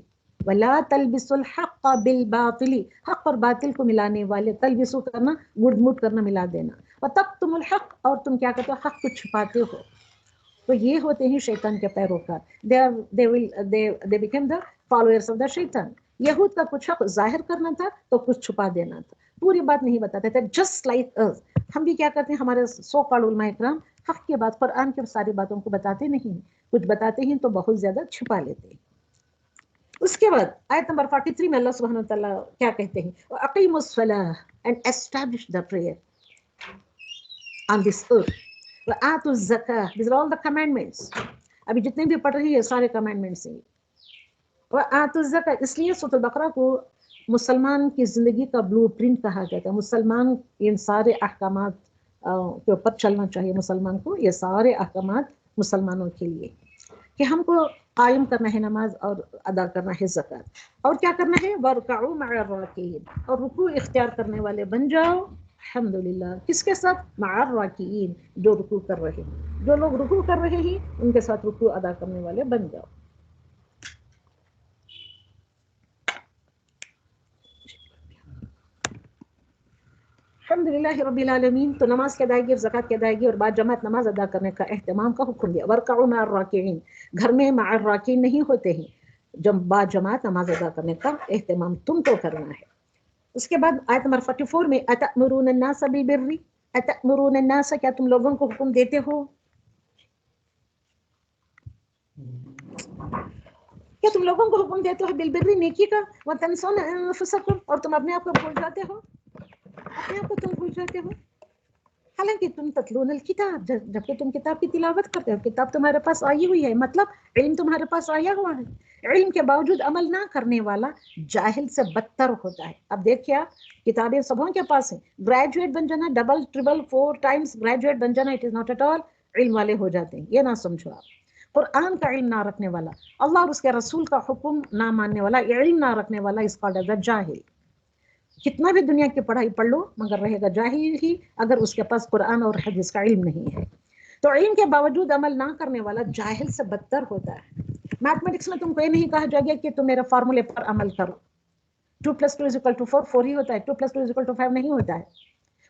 ولا تلبسوا الحق بالباطل، حق اور باطل کو ملانے والے، تلبسو کرنا گڑ مٹ کرنا ملا دینا، وتکتموا الحق اور تم کیا کرتے ہو حق کو چھپاتے ہو. تو یہ ہوتے ہیں شیطان کے پیروکار. they became the followers of the شیطان. یہود کا کچھ حق ظاہر کرنا تھا تو کچھ چھپا دینا تھا، پوری بات نہیں بتاتے تھے. جسٹ لائک us، ہم بھی کیا کرتے ہیں، ہمارے سو کالڈ علماء کرام حق کے بات قرآن کے ساری باتوں کو بتاتے نہیں، کچھ بتاتے ہیں تو بہت زیادہ چھپا لیتے ہیں. اس کے بعد آیت نمبر 43 میں اللہ سبحانہ وتعالیٰ کیا کہتے ہیں، وَأَقِيمُوا الصَّلَاةَ and establish the prayer on this earth. وَآتُوا الزَّكَاةَ these are all the commandments. ابھی جتنے بھی پڑھ رہی ہے سارے commandments ہیں. وَآتُوا الزَّكَاةَ اس لیے سورۃ البقرہ کو مسلمان کی زندگی کا بلو پرنٹ کہا گیا تھا. مسلمان ان سارے احکامات کے اوپر چلنا چاہیے. مسلمان کو یہ سارے احکامات مسلمانوں کے لیے کہ ہم کو قائم کرنا ہے نماز اور ادا کرنا ہے زکوٰۃ، اور کیا کرنا ہے وَارْكَعُوا مَعَ الرَّاكِعِينَ اور رکوع اختیار کرنے والے بن جاؤ. الحمدللہ کس کے ساتھ، مع الراکعین جو رکوع کر رہے ہیں، جو لوگ رکوع کر رہے ہیں ان کے ساتھ رکوع ادا کرنے والے بن جاؤ. الحمدللہ رب العالمین. تو نماز کی ادائیگی اور زکوٰۃ کی ادائیگی اور بعد جماعت نماز ادا کرنے کا اہتمام کا حکم دیا. وَارْكَعُوا مَعَ الرَّاكِعِينَ گھر میں مع الراکعین نہیں ہوتے ہیں، جب با جماعت نماز ادا کرنے کا اہتمام تم کو کرنا ہے. اس کے بعد آیت نمبر 44 میں أَتَأْمُرُونَ النَّاسَ بِالْبِرِّ أَتَأْمُرُونَ النَّاسَ کیا تم لوگوں کو حکم دیتے ہو، کیا تم لوگوں کو حکم دیتے ہو بالبر نیکی کا، وَتَنْسَوْنَ أَنفُسَكُمْ اور تم اپنے آپ کو بھول جاتے ہو، اپنے آپ کو تم بھول جاتے ہو. حالانکہ تم تتلون الکتاب جبکہ تم کتاب کی تلاوت کرتے ہو، کتاب تمہارے پاس آئی ہوئی ہے، مطلب علم تمہارے پاس آیا ہوا ہے. علم کے باوجود عمل نہ کرنے والا جاہل سے بدتر ہوتا ہے. اب دیکھیے کتابیں سبوں کے پاس ہیں، گریجویٹ بن جانا، ڈبل ٹریبل 4 ٹائمز گریجویٹ بن جانا it is not at all علم والے ہو جاتے ہیں. یہ نہ سمجھو آپ. قرآن کا علم نہ رکھنے والا، اللہ اور اس کے رسول کا حکم نہ ماننے والا، علم نہ رکھنے والا اس کالڈ ایز اے جاہل. کتنا بھی دنیا کی پڑھائی پڑھ لو مگر رہے گا جاہل ہی اگر اس کے پاس قرآن اور حدیث کا علم نہیں ہے. تو علم کے باوجود عمل نہ کرنے والا جاہل سے بدتر ہوتا ہے. میتھمیٹکس میں تم کو یہ نہیں کہا جائے گا کہ تم میرے فارمولے پر عمل کرو. 2+2=4 4 ہی ہوتا ہے، 2+2=5 نہیں ہوتا ہے.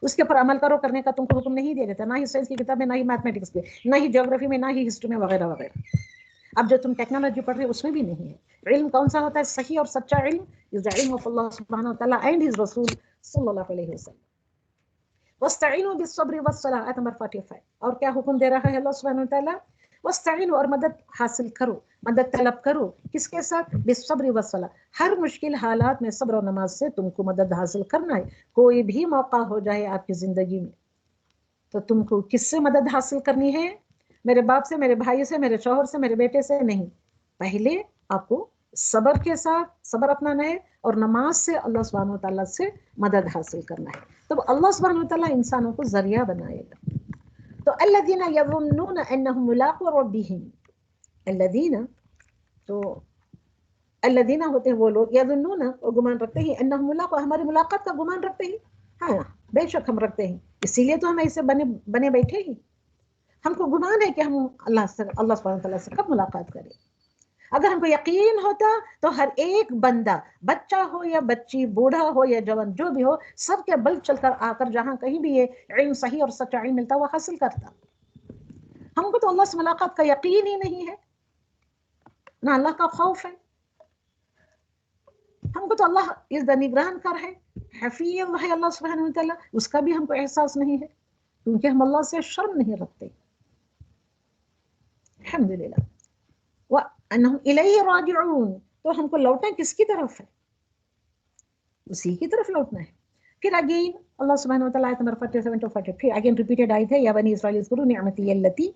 اس کے اوپر عمل کرو، کرنے کا تم کو حکم نہیں دیا جاتا، نہ ہی سائنس کی کتاب میں، نہ ہی میتھمیٹکس میں، نہ ہی جیوگرافی میں، نہ ہی ہسٹری میں وغیرہ وغیرہ. اب جو تم ٹیکنالوجی پڑھ رہے اس میں بھی نہیں ہے. علم کون سا ہوتا ہے صحیح اور سچا علم؟ is the ilm of Allah subhanahu wa ta'ala and his Rasul sallallahu alayhi wa sallam. وَاسْتَعِينُوا بِالصَّبْرِ وَالصَّلَاةِ آیت نمبر 45. اور کیا حکم دے رہا ہے اللہ سبحانہ wa ta'ala؟ وَاسْتَعِينُوا اور مدد حاصل کرو، مدد طلب کرو، کس کے ساتھ؟ بِالصَّبْرِ وَالصَّلَاةِ ہر مشکل حالات میں صبر و نماز سے تم کو مدد حاصل کرنا ہے. کوئی بھی موقع ہو جائے آپ کی زندگی میں تو تم کو کس سے مدد حاصل کرنی ہے؟ میرے باپ سے، میرے بھائی سے، میرے شوہر سے، میرے بیٹے سے نہیں. پہلے آپ کو صبر کے ساتھ صبر اپنانا ہے اور نماز سے اللہ سبحانہ وتعالیٰ سے مدد حاصل کرنا ہے. تو اللہ سبحانہ وتعالیٰ انسانوں کو ذریعہ بنائے گا. تو الذین یظنون انہم ملاقو ربہم، الذین تو الذین ہوتے ہیں وہ لوگ، یظنون وہ گمان رکھتے ہیں، انہم ملاقو ہماری ملاقات کا گمان رکھتے ہیں. ہاں بے شک ہم رکھتے ہیں، اسی لیے تو ہم ایسے بنے بیٹھے ہیں. ہم کو گمان ہے کہ ہم اللہ سبحانہ وتعالیٰ سے کب ملاقات کریں. اگر ہم کو یقین ہوتا تو ہر ایک بندہ، بچہ ہو یا بچی، بوڑھا ہو یا جوان، جو بھی ہو، سب کے بل چل کر آ کر جہاں کہیں بھی یہ علم صحیح اور سچا علم ملتا وہ حاصل کرتا. ہم کو تو اللہ سے ملاقات کا یقین ہی نہیں ہے، نہ اللہ کا خوف ہے. ہم کو تو اللہ اس نگران کر ہے، حفیظ ہے اللہ سبحانہ وتعالیٰ، اس کا بھی ہم کو احساس نہیں ہے کیونکہ ہم اللہ سے شرم نہیں رکھتے. الحمدللہ. وَأَنَّهُمْ إِلَيْهِ رَاجِعُونَ تو ہم کو لوٹنا کس کی طرف ہے؟ اسی کی طرف لوٹنا ہے. پھر اگین اللہ سبحانہ وتعالیٰ آیت نمبر 47 to 40 پھر اگین ریپیٹڈ آیت ہے، یا بنی اسرائیل اذکروا نعمتی التی،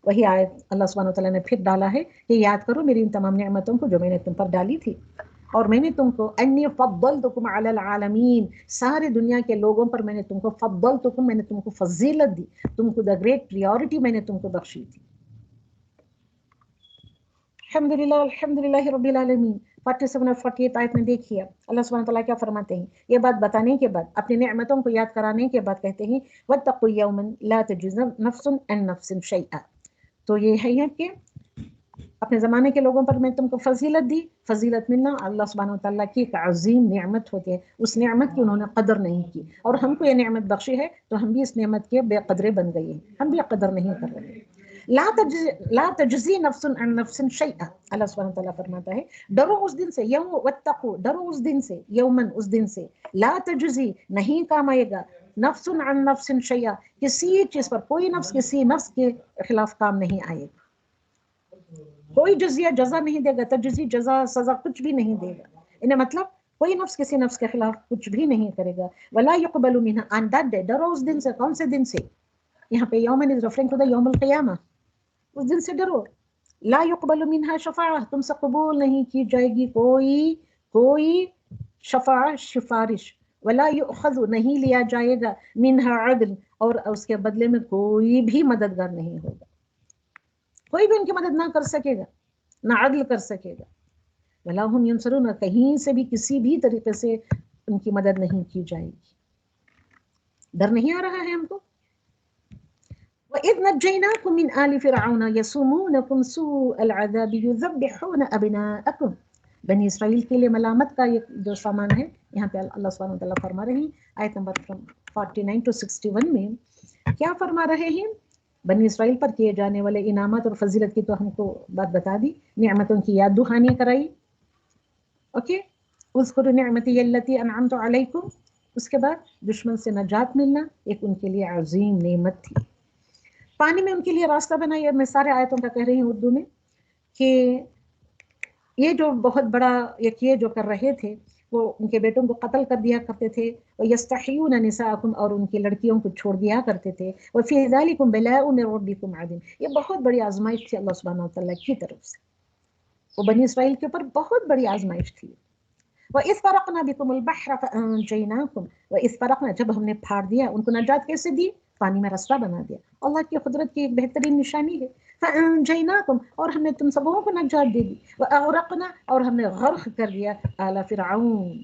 وہی آیت اللہ سبحانہ وتعالیٰ نے پھر ڈالا ہے کہ یاد کرو میری ان تمام نعمتوں کو جو میں نے تم پر ڈالی تھی، اور میں نے تم کو انی فضلتکم علی العالمین، سارے دنیا کے لوگوں پر میں نے تم کو فضلتکم، میں نے تم کو فضیلت دی، تم کو دا گریٹ پریورٹی میں نے تم کو بخشی تھی. الحمدللہ الحمدللہ رب العالمین. 47 اور 48 آیت میں دیکھیے اللہ سبحانہ وتعالیٰ کیا فرماتے ہیں. یہ بات بتانے کے بعد، اپنی نعمتوں کو یاد کرانے کے بعد کہتے ہیں وَاتَّقُوا يَوْمًا لَا تَجْزِي نَفْسٌ عَن نَفْسٍ شَيْئًا. تو یہ ہے کہ اپنے زمانے کے لوگوں پر میں تم کو فضیلت دی. فضیلت ملنا اللہ سبحانہ وتعالیٰ کی ایک عظیم نعمت ہوتی ہے. اس نعمت کی انہوں نے قدر نہیں کی اور ہم کو یہ نعمت بخشی ہے تو ہم بھی اس نعمت کے بے قدرے بن گئی ہیں. ہم بھی قدر نہیں کر رہے ہیں. لا تجزی نفس عن نفس شیئا. اللہ سبحانہ وتعالیٰ فرماتا ہے ڈرو اس دن سے, یوم واتقوا, ڈرو اس دن سے, یومن اس دن سے, لا تجزی نہیں کام آئے گا, نفس عن نفس شیئا کسی چیز پر کوئی نفس کسی نفس کے خلاف کام نہیں آئے گا. کوئی جزیہ جزا نہیں دے گا, تجزی جزا سزا کچھ بھی نہیں دے گا. انہیں مطلب کوئی نفس کسی نفس کے خلاف کچھ بھی نہیں کرے گا. ولا يقبل منها on that day. ڈرو اس دن سے. کون سے دن سے؟ یہاں پہ یومن از ریفرنگ ٹو دا یوم القیامہ. اس دن سے ڈرو. لا يقبل منها شفاعہ, تم سے قبول نہیں کی جائے گی کوئی شفاعہ سفارش. ولا يؤخذ نہیں لیا جائے گا منها عدل, اور اس کے بدلے میں کوئی بھی مددگار نہیں ہوگا. کوئی بھی ان کی مدد نہ کر سکے گا, نہ عدل کر سکے گا. ولا هم ينصرون, کہیں سے بھی کسی بھی طریقے سے ان کی مدد نہیں کی جائے گی. ڈر نہیں آ رہا ہے ہم کو؟ وَإِذْ نَجَّيْنَاكُمْ مِنْ آلِ فِرْعَوْنَ يَسُومُونَكُمْ سُوءَ الْعَذَابِ يُذَبِّحُونَ أَبْنَاءَكُمْ. بنی اسرائیل کے لیے ملامت کا یہ جو سامان ہے, یہاں پہ اللہ سبحانہ وتعالیٰ فرما رہے ہیں آیت نمبر 49 to 61 میں کیا فرما رہے ہیں؟ بنی اسرائیل پر کیے جانے والے انعامات اور فضیلت کی تو ہم کو بات بتا دی, نعمتوں کی یاد دہانی کرائی. اوکے, اذکروا نعمتی التی انعمت علیکم. اس کے بعد دشمن سے نجات ملنا ایک ان کے لیے عظیم نعمت تھی. پانی میں ان کے لیے راستہ بنایا. میں سارے آیتوں کا کہہ رہی ہوں اردو میں کہ یہ جو بہت بڑا یہ جو کر رہے تھے وہ ان کے بیٹوں کو قتل کر دیا کرتے تھے. وَيَسْتَحْيُونَ نِسَاءَكُمْ, اور ان کی لڑکیوں کو چھوڑ دیا کرتے تھے. وَفِي ذَلِكُمْ بَلَاءٌ مِّن رَبِّكُمْ عَظِيمٌ. یہ بہت بڑی آزمائش تھی اللہ سبحانہ وتعالیٰ کی طرف سے. وہ بنی اسرائیل کے اوپر بہت بڑی آزمائش تھی. وَإِذْ فَرَقْنَا بِكُمُ الْبَحْرَ فَأَنْجَيْنَاكُمْ. وَإِذْ فَرَقْنَا, جب ہم نے پھاڑ دیا, ان کو نجات کیسے دی؟ پانی میں راستہ بنا دیا. اللہ کی قدرت کی ایک بہترین نشانی ہے. فَأَنْجَيْنَاكُمْ, اور ہم نے تم سبوں کو نجات دے دی. وَأَغْرَقْنَا, اور ہم نے غرق کر دیا آل فرعون.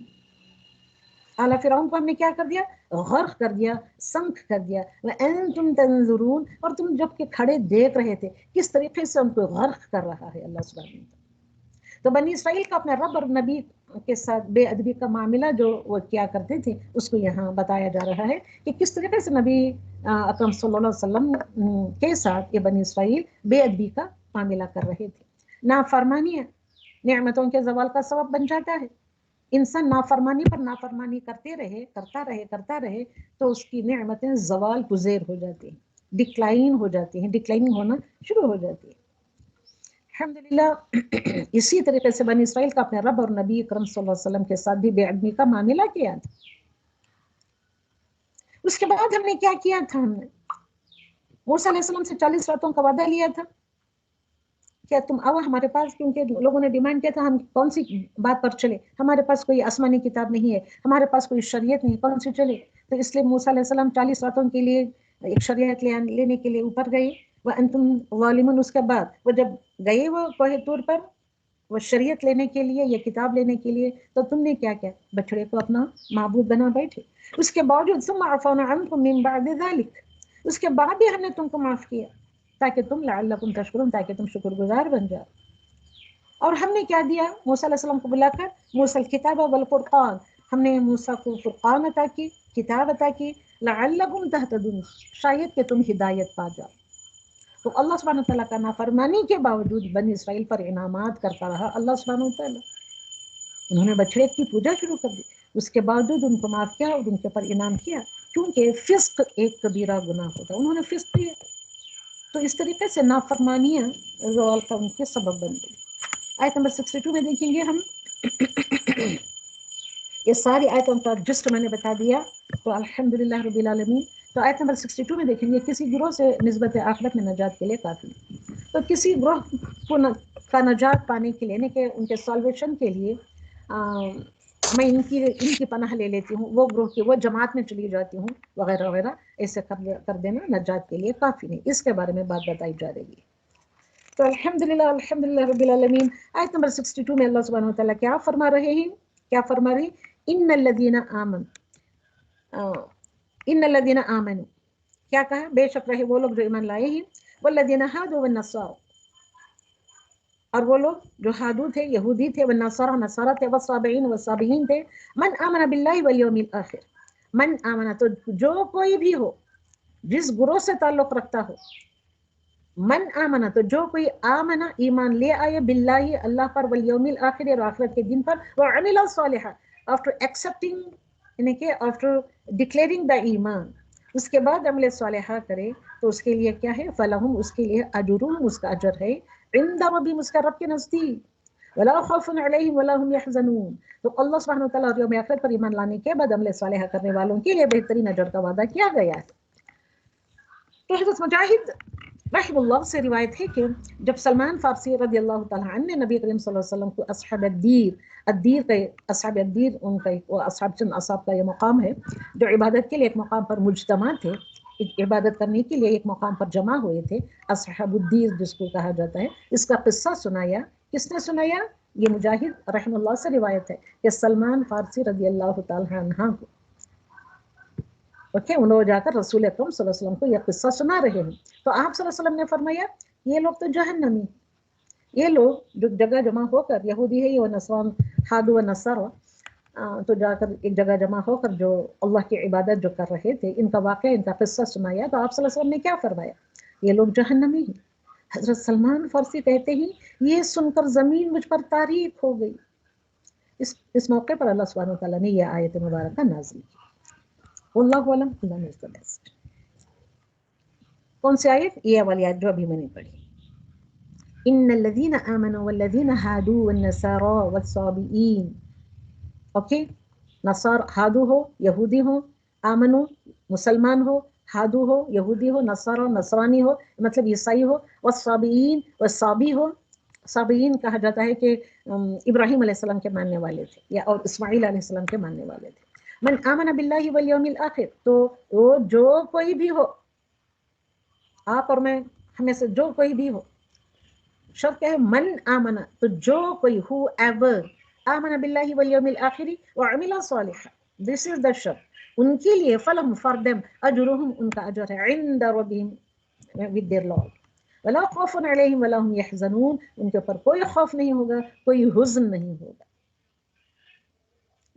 آل فرعون کو ہم نے کیا کر دیا؟ غرق کر دیا, سنک کر دیا. وَأَنْتُمْ تَنْظُرُونَ, اور تم جب کہ کھڑے دیکھ رہے تھے کس طریقے سے ان کو غرق کر رہا ہے اللہ سبحانہ وتعالیٰ. تو بنی اسرائیل کا اپنے رب اور نبی کے ساتھ بے ادبی کا معاملہ جو وہ کیا کرتے تھے اس کو یہاں بتایا جا رہا ہے کہ کس طریقے سے نبی اکرم صلی اللہ علیہ وسلم کے ساتھ یہ بنی اسرائیل بے ادبی کا معاملہ کر رہے تھے. نافرمانی نعمتوں کے زوال کا سبب بن جاتا ہے. انسان نافرمانی پر نافرمانی کرتا رہے تو اس کی نعمتیں زوال گزیر ہو جاتی ہیں, ڈکلائن ہو جاتی ہیں, ڈکلائننگ ہونا شروع ہو جاتی ہے. الحمدللہ اسی طریقے سے بنی اسرائیل کا اپنے رب اور نبی اکرم صلی اللہ علیہ وسلم کے ساتھ بھی بے ادبی کا معاملہ کیا تھا. اس کے بعد ہم نے کیا کیا تھا؟ ہم نے موسیٰ علیہ السلام سے 40 راتوں کا وعدہ لیا تھا. کیا تم آؤ ہمارے پاس, کیونکہ لوگوں نے ڈیمانڈ کیا تھا ہم کون سی بات پر چلے, ہمارے پاس کوئی آسمانی کتاب نہیں ہے, ہمارے پاس کوئی شریعت نہیں, کون سی چلے. تو اس لیے موسیٰ علیہ السلام 40 راتوں کے لیے ایک شریعت لینے کے لیے اوپر گئے. وَأَنْتُمْ ظَالِمُونَ, اس کے بعد وہ جب گئے وہ کوہ طور پر وہ شریعت لینے کے لیے یا کتاب لینے کے لیے, تو تم نے کیا کیا؟ بچڑے کو اپنا معبود بنا بیٹھے. اس کے باوجود ثُمَّ عَفَوْنَا عَنْكُمْ مِنْ بَعْدِ ذَلِكَ, اس کے بعد بھی ہم نے تم کو معاف کیا تاکہ تم لعلکم تشکرون, تاکہ تم شکر گزار بن جاؤ. اور ہم نے کیا دیا؟ موسیٰ علیہ السلام کو بلا کر موسیٰ الکتاب والفرقان, ہم نے موسیٰ کو فرقان عطا کی, کتاب عطا کی. لعلکم تہتدون, شاید کہ تم ہدایت پا جاؤ. تو اللہ سبحانہ وتعالیٰ کا نافرمانی کے باوجود بنی اسرائیل پر انعامات کرتا رہا اللہ سبحانہ وتعالیٰ. انہوں نے بچڑے کی پوجا شروع کر دی, اس کے باوجود ان کو معاف کیا اور ان کے پر انعام کیا, کیونکہ فسق ایک کبیرہ گناہ ہوتا ہے. انہوں نے فسق کیا تو اس طریقے سے نافرمانیاں زوال کا ان کے سبب بن گئی. آیت نمبر 62 میں دیکھیں گے ہم یہ ساری آیتوں کا جسٹ میں نے بتا دیا. تو الحمدللہ رب العالمین. تو آیت نمبر 62 میں دیکھیں گے کسی گروہ سے نسبت آخرت میں نجات کے لیے کافی. تو کسی گروہ کا نجات پانے کے لیے, یعنی کہ ان کے سالویشن کے لیے میں ان کی پناہ لے لیتی ہوں, وہ گروہ کی وہ جماعت میں چلی جاتی ہوں وغیرہ وغیرہ, ایسے کر دینا نجات کے لیے کافی نہیں. اس کے بارے میں بات بتائی جا رہی ہے. تو الحمدللہ رب العالمین. آیت نمبر 62 میں اللہ سبحانہ وتعالیٰ کیا فرما رہے ہیں؟ ان الذین آمنوا, کیا کہا؟ بے شک رہے وہ لوگ جو ایمان لائے ہیں. والذین ہادوا والنصارى, اور وہ لوگ جو ہادو تھے یہودی تھے، والنصارى نصارى تھے، والصابئین والصابئین تھے، من آمن باللہ والیوم الآخر، من آمن تو جو کوئی بھی ہو جس گروہ سے تعلق رکھتا ہو، من آمنا تو جو کوئی آمنا ایمان لے آئے، باللہ اللہ پر، والیوم الآخر اور آخرت کے دن پر، وعمل صالحا after accepting یعنی کہ after declaring the ایمان، اس کے بعد عمل صالحہ کرے تو اس کے لیے کیا ہے، فلہم اس کے لیے اجرہم اس کا اجر ہے، عند ربہم اس کا رب کے نزدیک، ولا خوف علیہم ولا هم يحزنون، تو اللہ سبحانہ وتعالیٰ اور یوم آخرت پر ایمان لانے کے بعد عمل صالحہ کرنے والوں کے لیے بہترین اجر کا وعدہ کیا گیا ہے۔ تو حضرت مجاہد رحم اللہ سے روایت ہے کہ جب سلمان فارسی رضی اللہ تعالیٰ عنہ نے نبی کریم صلی اللہ علیہ وسلم کو اصحاب الدیر کا اصحاب الدیر ان کا اصحاب چند اصحاب کا یہ مقام ہے جو عبادت کے لیے ایک مقام پر مجتمع تھے، عبادت کرنے کے لیے ایک مقام پر جمع ہوئے تھے، اصحاب الدیر جس کو کہا جاتا ہے، اس کا قصہ سنایا۔ کس نے سنایا؟ یہ مجاہد رحم اللہ سے روایت ہے کہ سلمان فارسی رضی اللہ تعالیٰ عنہ کو انہوں جا کر رسول اکرم صلی اللہ علیہ وسلم کو یہ قصہ سنا رہے ہیں، تو آپ صلی اللہ علیہ وسلم نے فرمایا یہ لوگ تو جہنمی، یہ لوگ جو جگہ جمع ہو کر یہودی ہے یہ نصران ہادو و نصارا، تو جا کر ایک جگہ جمع ہو کر جو اللہ کی عبادت جو کر رہے تھے، ان کا واقعہ ان کا قصہ سنایا، تو آپ صلی اللہ علیہ وسلم نے کیا فرمایا؟ یہ لوگ جہنمی ہیں۔ حضرت سلمان فارسی کہتے ہیں یہ سن کر زمین مجھ پر تاریک ہو گئی۔ اس موقع پر اللہ سبحانہ وتعالیٰ نے یہ آیت مبارکہ نازل کی۔ اللہ علم، اللہ knows the best۔ کون سی آیت؟ یہ والی آیت جو ابھی میں نے پڑھی، ان الذین آمنوا والذین ہادوا والنصارى والصابئین، اوکے، نصار ہادو ہو یہودی ہو، آمنو مسلمان ہو، ہادو ہو یہودی ہو، نصارى نصرانی ہو مطلب عیسائی ہو، والصابئین والصابی ہو، صابئین کہا جاتا ہے کہ ابراہیم علیہ السلام کے ماننے والے تھے یا اور اسماعیل علیہ السلام کے ماننے والے تھے۔ من آمن باللہ والیوم الآخر تو وہ جو کوئی بھی ہو، آپ اور میں ہمیں سے جو کوئی بھی ہو، شرط کیا ہے؟ من آمن تو جو کوئی، ہو ایور آمن باللہ والیوم الآخر وعمل صالحا، دس از دا شرط، ان کے لیے فلہم فار دیم اجرہم ان کا اجر ہے، عند ربہم ود دیئر لارڈ، ولا خوف علیہم ولا هم یحزنون ان کے اوپر کوئی خوف نہیں ہوگا، کوئی حزن نہیں ہوگا۔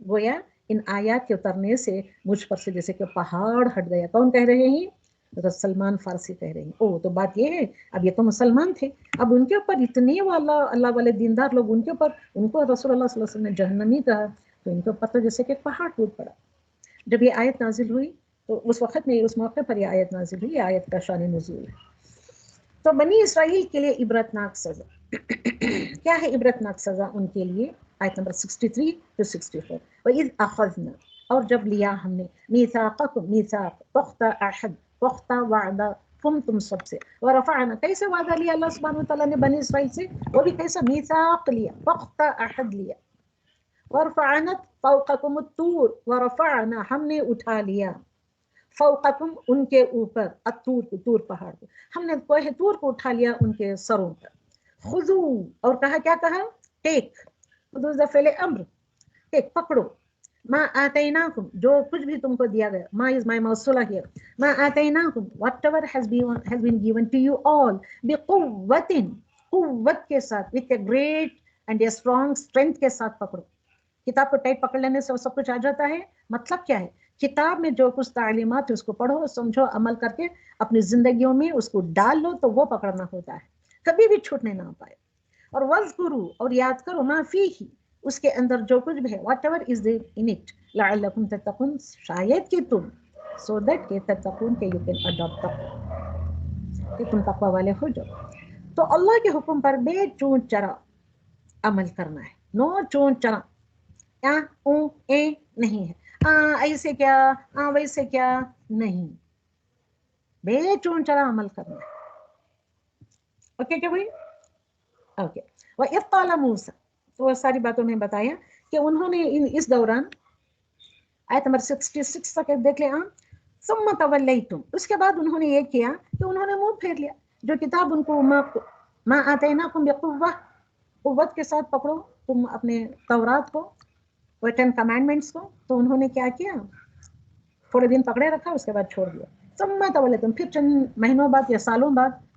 گویا ان آیات کے اترنے سے مجھ پر سے جیسے کہ پہاڑ ہٹ گیا۔ کون کہہ رہے ہیں؟ حضرت سلمان فارسی کہہ رہے ہیں۔ او تو بات یہ ہے، اب یہ تو مسلمان تھے، اب ان کے اوپر اتنے اللہ والے دیندار لوگ، ان کے اوپر ان کو رسول اللہ صلی اللہ علیہ وسلم نے جہنمی کہا، تو ان کے اوپر تو جیسے کہ پہاڑ ٹوٹ پڑا۔ جب یہ آیت نازل ہوئی تو اس وقت میں اس موقع پر یہ آیت نازل ہوئی، یہ آیت کا شان نزول ہے۔ تو بنی اسرائیل کے لیے عبرتناک سزا کیا ہے؟ عبرتناک سزا ان کے لیے آیت نمبر 63 to 64، وَإِذْ أَخَذْنَا اور جب لیا ہم نے، میثاقکم میثاق پختہ عہد پختہ وعدہ، تم سب سے، ورفعنا کیسے وعدہ لیا اللہ سبحانہ وتعالیٰ نے بنی اسرائیل سے، وہ بھی کیسا؟ میثاق لیا، پختہ عہد لیا، ورفعنا فوقکم الطور، ورفعنا ہم نے اٹھا لیا، فوقکم ان کے اوپر، الطور طور پہاڑ کو، ہم نے کوہ طور کو اٹھا لیا ان کے سروں پر، خذو اور کہا کیا کہا؟ ٹیک، خذو ذا فعل امر، ٹیک پکڑو، ما آتیناکم جو کچھ بھی تم کو دیا گیا، ما از مائی موصولہ ہیئر، ما آتیناکم whatever has been given to you all، بقوت قوت کے ساتھ، with a great and a strong strength کے ساتھ پکڑو۔ کتاب کو ٹائٹ پکڑ لینے سے وہ سب کچھ آ جاتا ہے؟ مطلب کیا ہے؟ کتاب میں جو کچھ تعلیمات ہے اس کو پڑھو، سمجھو، عمل کر کے اپنی زندگیوں میں اس کو ڈال لو، تو وہ پکڑنا ہوتا ہے، کبھی بھی چھوٹنے نہ پائے۔ اور وَاذْكُرُوا اور یاد کرو، ما فیہ اس کے اندر جو کچھ بھی ہے، what ever is there in it, لعلکم تتقون شاید کہ تم، سو دیٹ کہ تتقون کہ یو کین اڈاپٹ تقوی، کہ تم تقوی والے ہو جاؤ۔ تو اللہ کے حکم پر بے چون چرا عمل کرنا ہے، نو چون چرا، اے نہیں ہے، ایسے کیا ویسے کیا نہیں، بے چون چرا عمل کرنا ہے۔ اوکے کیا بھائی؟ اوکے۔ وَإِذْ قَالَ مُوسَىٰ تو وہ ساری باتوں میں بتایا کہ انہوں نے اس دوران آیت نمبر 66 تک دیکھ لیں، ثُمَّ تَوَلَّيْتُمْ اس کے بعد انہوں نے یہ کیا کہ انہوں نے منہ پھیر لیا، جو کتاب ان کو ما آتیناکم بقوہ، قوت کے ساتھ پکڑو تم اپنے تورات کو، وہ 10 کمانڈمنٹس کو، تو انہوں نے کیا کیا؟ تھوڑے دن پکڑے رکھا، اس کے بعد چھوڑ دیا۔ ثُمَّ تَوَلَّيْتُمْ پھر چند مہینوں بعد یا سالوں بعد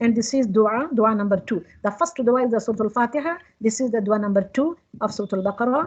and this is dua number 2, the first dua is the Surah Al-Fatiha, this is the dua number 2 of Surah Al-Baqarah,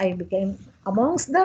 I became amongst the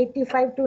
85 to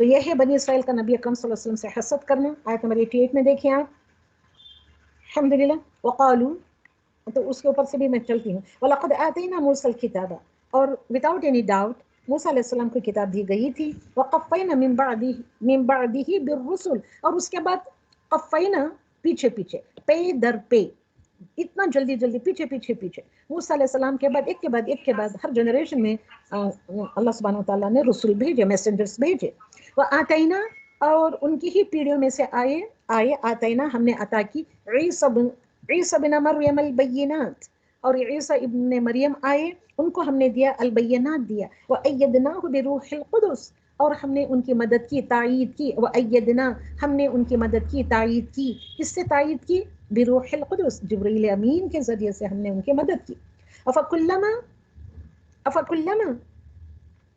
تو یہ ہے بنی اسرائیل کا نبی اکرم صلی اللہ علیہ وسلم سے حسد کرنا. آیت نمبر 88 میں دیکھیں آپ. الحمدللہ. وقالو، تو اس کے اوپر سے بھی میں چلتی ہوں. وَلَقَدْ آتَيْنَا مُوسَى الْكِتَابَ، اور وداؤٹ اینی ڈاؤٹ موسیٰ علیہ السلام کو کتاب دی گئی تھی. وَقَفَّيْنَا مِن بَعْدِهِ بِالرُّسُلِ، اور اس کے بعد قفینا پیچھے پیچھے، پے در پے، اتنا جلدی جلدی پیچھے پیچھے پیچھے موسیٰ علیہ السلام کے بعد ایک کے بعد ایک کے بعد ہر جنریشن میں اللہ سبحانہ وتعالیٰ نے رسول بھیجے، میسنجرز بھیجے. وَآتَيْنَا، اور ان کی ہی پیڑھیوں میں سے آئے آتینا، ہم نے عطا کی عیسیٰ بن مریم البینات، اور عیسیٰ ابن مریم آئے، ان کو ہم نے دیا البینات دیا. وَأَيَّدْنَاهُ بِرُوحِ الْقُدُسِ، اور ہم نے ان کی مدد کی، تائید کی. وَأَيَّدْنَا، ہم نے ان کی مدد کی، تائید کی. کس سے تائید کی؟ بروح القدس، جبرائیل امین کے ذریعے سے ہم نے ان کی مدد کی. افکلما،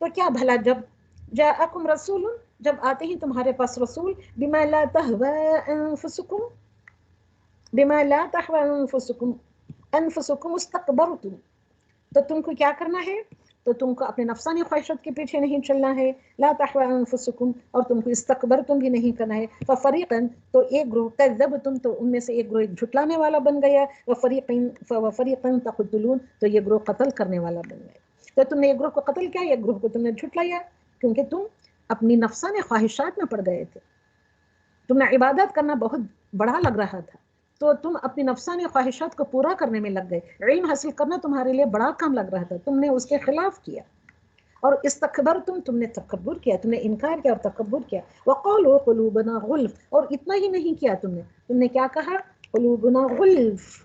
تو کیا بھلا جب جاءکم رسول، جب آتے ہیں تمہارے پاس رسول، بما لا تهوى انفسکم استکبرتم، تو تم کو کیا کرنا ہے؟ تو تم کو اپنے نفسانی خواہشات کے پیچھے نہیں چلنا ہے. لا تحوى انفسکم، اور تم کو استکبرتم بھی نہیں کرنا ہے. ففریقا، تو ایک گروہ، کذبتم، تو ان میں سے ایک گروہ ایک جھٹلانے والا بن گیا. وفریقا تقتلون، تو یہ گروہ قتل کرنے والا بن گیا. تو تم نے ایک گروہ کو قتل کیا، ایک گروہ کو تم نے جھٹلایا، کیونکہ تم اپنی نفسانی خواہشات میں پڑ گئے تھے. تمہیں عبادت کرنا بہت بڑا لگ رہا تھا، تو تم اپنی نفسانی خواہشات کو پورا کرنے میں لگ گئے. علم حاصل کرنا تمہارے لیے بڑا کام لگ رہا تھا، تم نے اس کے خلاف کیا. اور استکبرتم، تم نے تکبر کیا، تم نے انکار کیا اور تکبر کیا. وقالوا قلوبنا غلف، اور اتنا ہی نہیں کیا تم نے کیا کہا؟ قلوبنا غلف،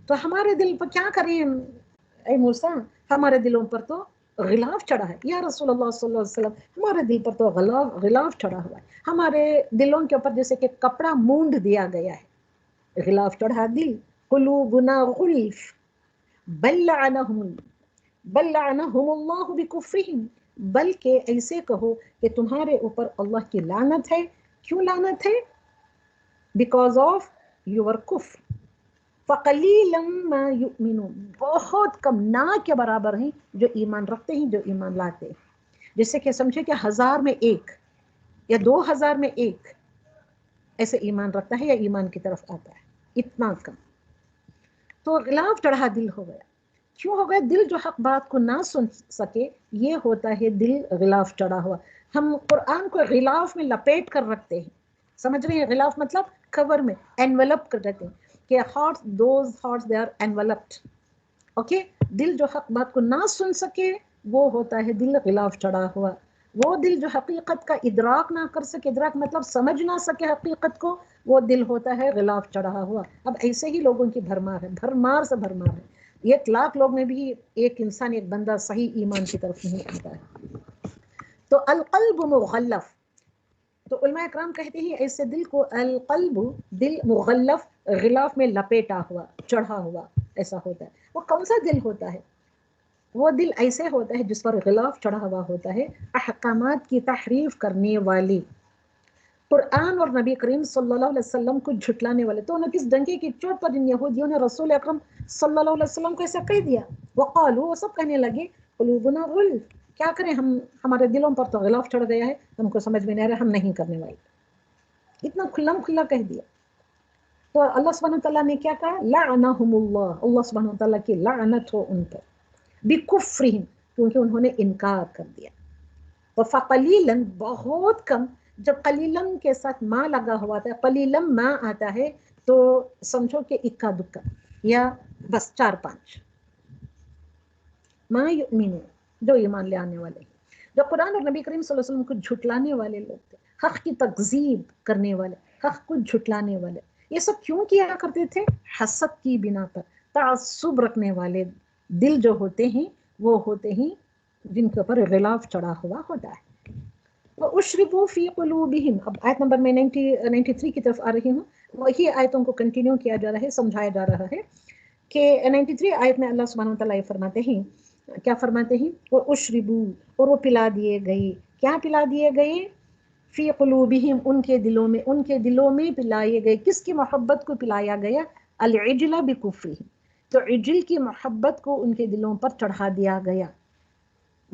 تو ہمارے دل پر کیا کریں اے موسیٰ، ہمارے دلوں پر تو غلاف چڑھا ہے. یا رسول اللہ صلی اللہ علیہ وسلم، ہمارے دل پر تو غلاف چڑھا ہوا ہے. ہمارے دلوں کے اوپر جیسے کہ کپڑا مونڈ دیا گیا ہے، غلاف چڑھا دل. قلوبنا غلف بل لعنہم اللہ بکفرہم، بلکہ ایسے کہو کہ تمہارے اوپر اللہ کی لعنت ہے. کیوں لعنت ہے؟ بیکاز آف یور کفر. فقلیلا ما یؤمنون، بہت کم، نہ کے برابر ہیں جو ایمان رکھتے ہیں، جو ایمان لاتے ہیں. جیسے کہ سمجھے کہ 1000 میں 1 یا 2000 میں 1 ایسے ایمان رکھتا ہے یا ایمان کی طرف آتا ہے، اتنا کم. تو غلاف چڑھا دل ہو گیا. کیوں ہو گیا؟ دل جو حق بات کو نہ سن سکے، یہ ہوتا ہے دل غلاف چڑھا ہوا. ہم قرآن کو غلاف میں لپیٹ کر رکھتے ہیں، سمجھ رہے ہیں؟ غلاف مطلب کور میں، انویلپ کر رہتے ہیں کہ those hearts they are enveloped. Okay, دل جو حق بات کو نہ سن سکے وہ ہوتا ہے دل غلاف چڑھا ہوا. وہ دل جو حقیقت کا ادراک نہ کر سکے، ادراک مطلب سمجھ نہ سکے حقیقت کو، وہ دل ہوتا ہے غلاف چڑھا ہوا. اب ایسے ہی لوگوں کی بھرمار ہے، بھرمار سے بھرمار ہے. 1 لاکھ لوگ میں بھی ایک انسان، ایک بندہ صحیح ایمان کی طرف نہیں آتا ہے. تو القلب مغلف، تو علماء اکرام کہتے ہیں ایسے دل کو القلب، دل مغلف، غلاف میں لپیٹا ہوا، چڑھا ہوا ایسا ہوتا ہے. وہ کون سا دل ہوتا ہے؟ وہ دل ایسے ہوتا ہے جس پر غلاف چڑھا ہوا ہوتا ہے احکامات کی تحریف کرنے والی، قرآن اور نبی کریم صلی اللہ علیہ وسلم کو جھٹلانے والے. تو انہوں کس ڈنکے کی چوٹ پر ان یہودیوں نے رسول اکرم صلی اللہ علیہ وسلم کو ایسا کہہ دیا. وقالوا، وہ سب کہنے لگے قلوبنا غلف، کیا کریں ہم، ہمارے دلوں پر تو غلاف چڑھ گیا ہے، ہم کو سمجھ میں نہیں آ رہا، ہم نہیں کرنے والے. اتنا کھلم کھلا کہہ دیا. تو اللہ سبحانہ تعالیٰ نے کیا کہا؟ لعنہم اللہ، اللہ سبحانہ تعالیٰ کی لعنت ہو ان پر، بکفرہم، کیونکہ انہوں نے انکار کر دیا. تو فقلیلاً، بہت کم. جب قلیلاً کے ساتھ ماں لگا ہوا تھا، قلیلاً ماں آتا ہے تو سمجھو کہ اکا دکا یا بس 4-5. ما یؤمنون، جو ایمان لے آنے والے، جو قرآن اور نبی کریم صلی اللہ علیہ وسلم کو جھٹلانے والے لوگ تھے، حق کی تکذیب کرنے والے، حق کو جھٹلانے والے. یہ سب کیوں کیا کرتے تھے؟ حسد کی بنا پر. تعصب رکھنے والے دل جو ہوتے ہیں وہ ہوتے ہیں جن کے اوپر غلاف چڑھا ہوا ہوتا ہے. وَأُشْرِبُوا فِي قُلُوبِهِمْ، اب آیت نمبر میں 93 کی طرف آ رہی ہوں. وہی آیتوں کو کنٹینیو کیا جا رہا ہے، سمجھایا جا رہا ہے کہ 93 آیت میں اللہ سبحانہ وتعالیٰ فرماتے ہیں، کیا فرماتے ہیں؟ وَأُشْرِبُوا، اور وہ پلا دیے گئے. کیا پلا دیے گئے؟ فی قلوبہم، ان کے دلوں میں پلائے گئے. کس کی محبت کو پلایا گیا؟ العجل بکفرہم، تو عجل کی محبت کو ان کے دلوں پر چڑھا دیا گیا.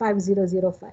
5005।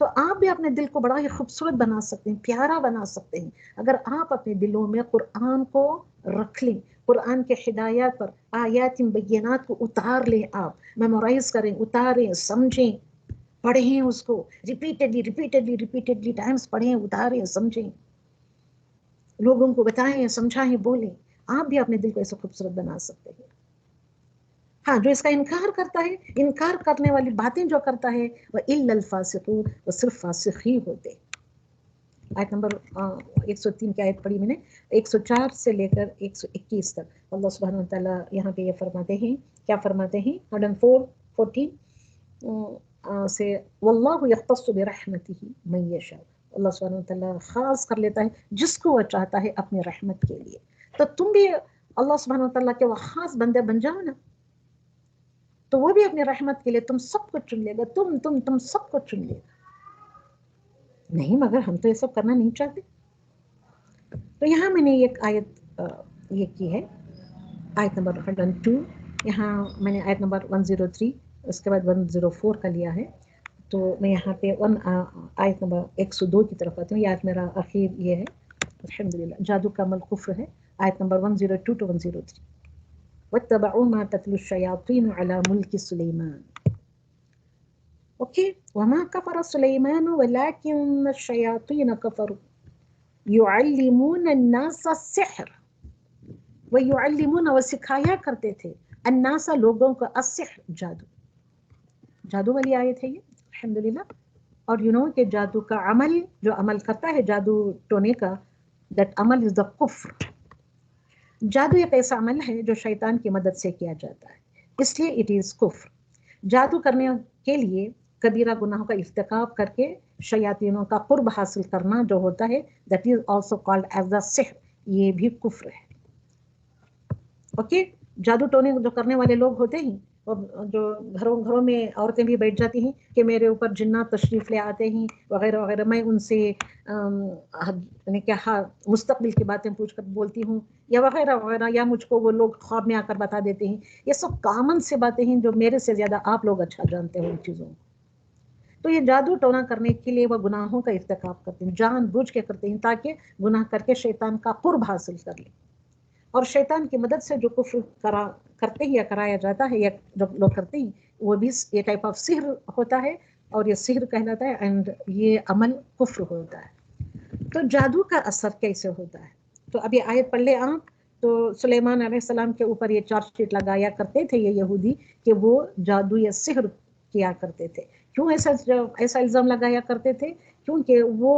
تو آپ بھی اپنے دل کو بڑا ہی خوبصورت بنا سکتے ہیں، پیارا بنا سکتے ہیں اگر آپ اپنے دلوں میں قرآن کو رکھ لیں، قرآن کے ہدایات پر آیات بینات کو اتار لیں، آپ میمورائز کریں، اتاریں، سمجھیں، پڑھیں، اس کو ریپیٹیڈلی ٹائمز پڑھیں، اتاریں، سمجھیں، لوگوں کو بتائیں، سمجھائیں، بولیں، آپ بھی اپنے دل کو ایسے خوبصورت بنا سکتے ہیں۔ ہاں، جو اس کا انکار کرتا ہے، انکار کرنے والی باتیں جو کرتا ہے، وہ الا الفاسقون، وہ صرف فاسق ہی ہوتے۔ آیت نمبر 103 کی آیت پڑھی میں نے، 104 سے لے کر 121 تک اللہ سبحانہ وتعالیٰ یہاں پہ یہ فرماتے ہیں، کیا فرماتے ہیں 104 سے واللہ یختص برحمتہ من یشاء، اللہ سبحانہ وتعالیٰ خاص کر لیتا ہے جس کو وہ چاہتا ہے اپنی رحمت کے لیے۔ تو تم بھی اللہ سبحانہ وتعالیٰ کے وہ خاص بندے بن جاؤ نا، تو وہ بھی اپنی رحمت کے لیے تم سب کو چن لے گا، تم سب کو چن لے گا۔ نہیں، مگر ہم تو یہ سب کرنا نہیں چاہتے۔ تو یہاں میں نے ایک آیت یہ کی ہے، آیت نمبر 102، یہاں میں نے آیت نمبر 103 اس کے بعد 104 کا لیا ہے، تو میں یہاں پہ آیت نمبر 102 کی طرف آتی ہوں۔ یہ آیت میرا اخیر یہ ہے، الحمدللہ، جادو کا عمل کفر ہے، آیت نمبر 102 to 103۔ واتبعوا ما تتلو الشياطين على ملك سليمان، اوكي، وما كفر سليمان ولكن الشياطين كفروا يعلمون الناس السحر، ويعلمون، وہ سکھایا کرتے تھے، الناس، لوگوں کو، السحر، جادو والی آیت ہے یہ، الحمدللہ۔ اور کہ جادو کا عمل، جو عمل کرتا ہے جادو ٹونے کا، that عمل is the کفر۔ جادو ایک ایسا عمل ہے جو شیطان کی مدد سے کیا جاتا ہے، اس لیے اٹ از کفر۔ جادو کرنے کے لیے کبیرہ گناہوں کا ارتکاب کر کے شیاطینوں کا قرب حاصل کرنا جو ہوتا ہے، that is also called as the سحر، یہ بھی کفر ہے۔ اوکے، جادو ٹونے جو کرنے والے لوگ ہوتے ہیں، اور جو گھروں میں عورتیں بھی بیٹھ جاتی ہیں کہ میرے اوپر جنات تشریف لے آتے ہیں وغیرہ وغیرہ، میں ان سے یعنی کیا مستقبل کی باتیں پوچھ کر بولتی ہوں، یا وغیرہ وغیرہ، یا مجھ کو وہ لوگ خواب میں آ کر بتا دیتے ہیں۔ یہ سب کامن سے باتیں ہیں جو میرے سے زیادہ آپ لوگ اچھا جانتے ہیں ان چیزوں کو۔ تو یہ جادو ٹونا کرنے کے لیے وہ گناہوں کا ارتکاب کرتے ہیں، جان بوجھ کے کرتے ہیں، تاکہ گناہ کر کے شیطان کا قرب حاصل کر لیں۔ اور شیطان کی مدد سے جو کفر کرتے ہیں یا کرایا جاتا ہے، یا جو لوگ کرتے ہیں، وہ بھی یہ ٹائپ آف سحر ہوتا ہے، اور یہ سحر کہلاتا ہے، اینڈ یہ عمل کفر ہوتا ہے۔ تو جادو کا اثر کیسے ہوتا ہے؟ تو اب یہ آیت پڑھ لیں آپ۔ تو سلیمان علیہ السلام کے اوپر یہ چارج شیٹ لگایا کرتے تھے یہ یہودی کہ وہ جادو یا سحر کیا کرتے تھے۔ کیوں ایسا الزام لگایا کرتے تھے؟ کیونکہ وہ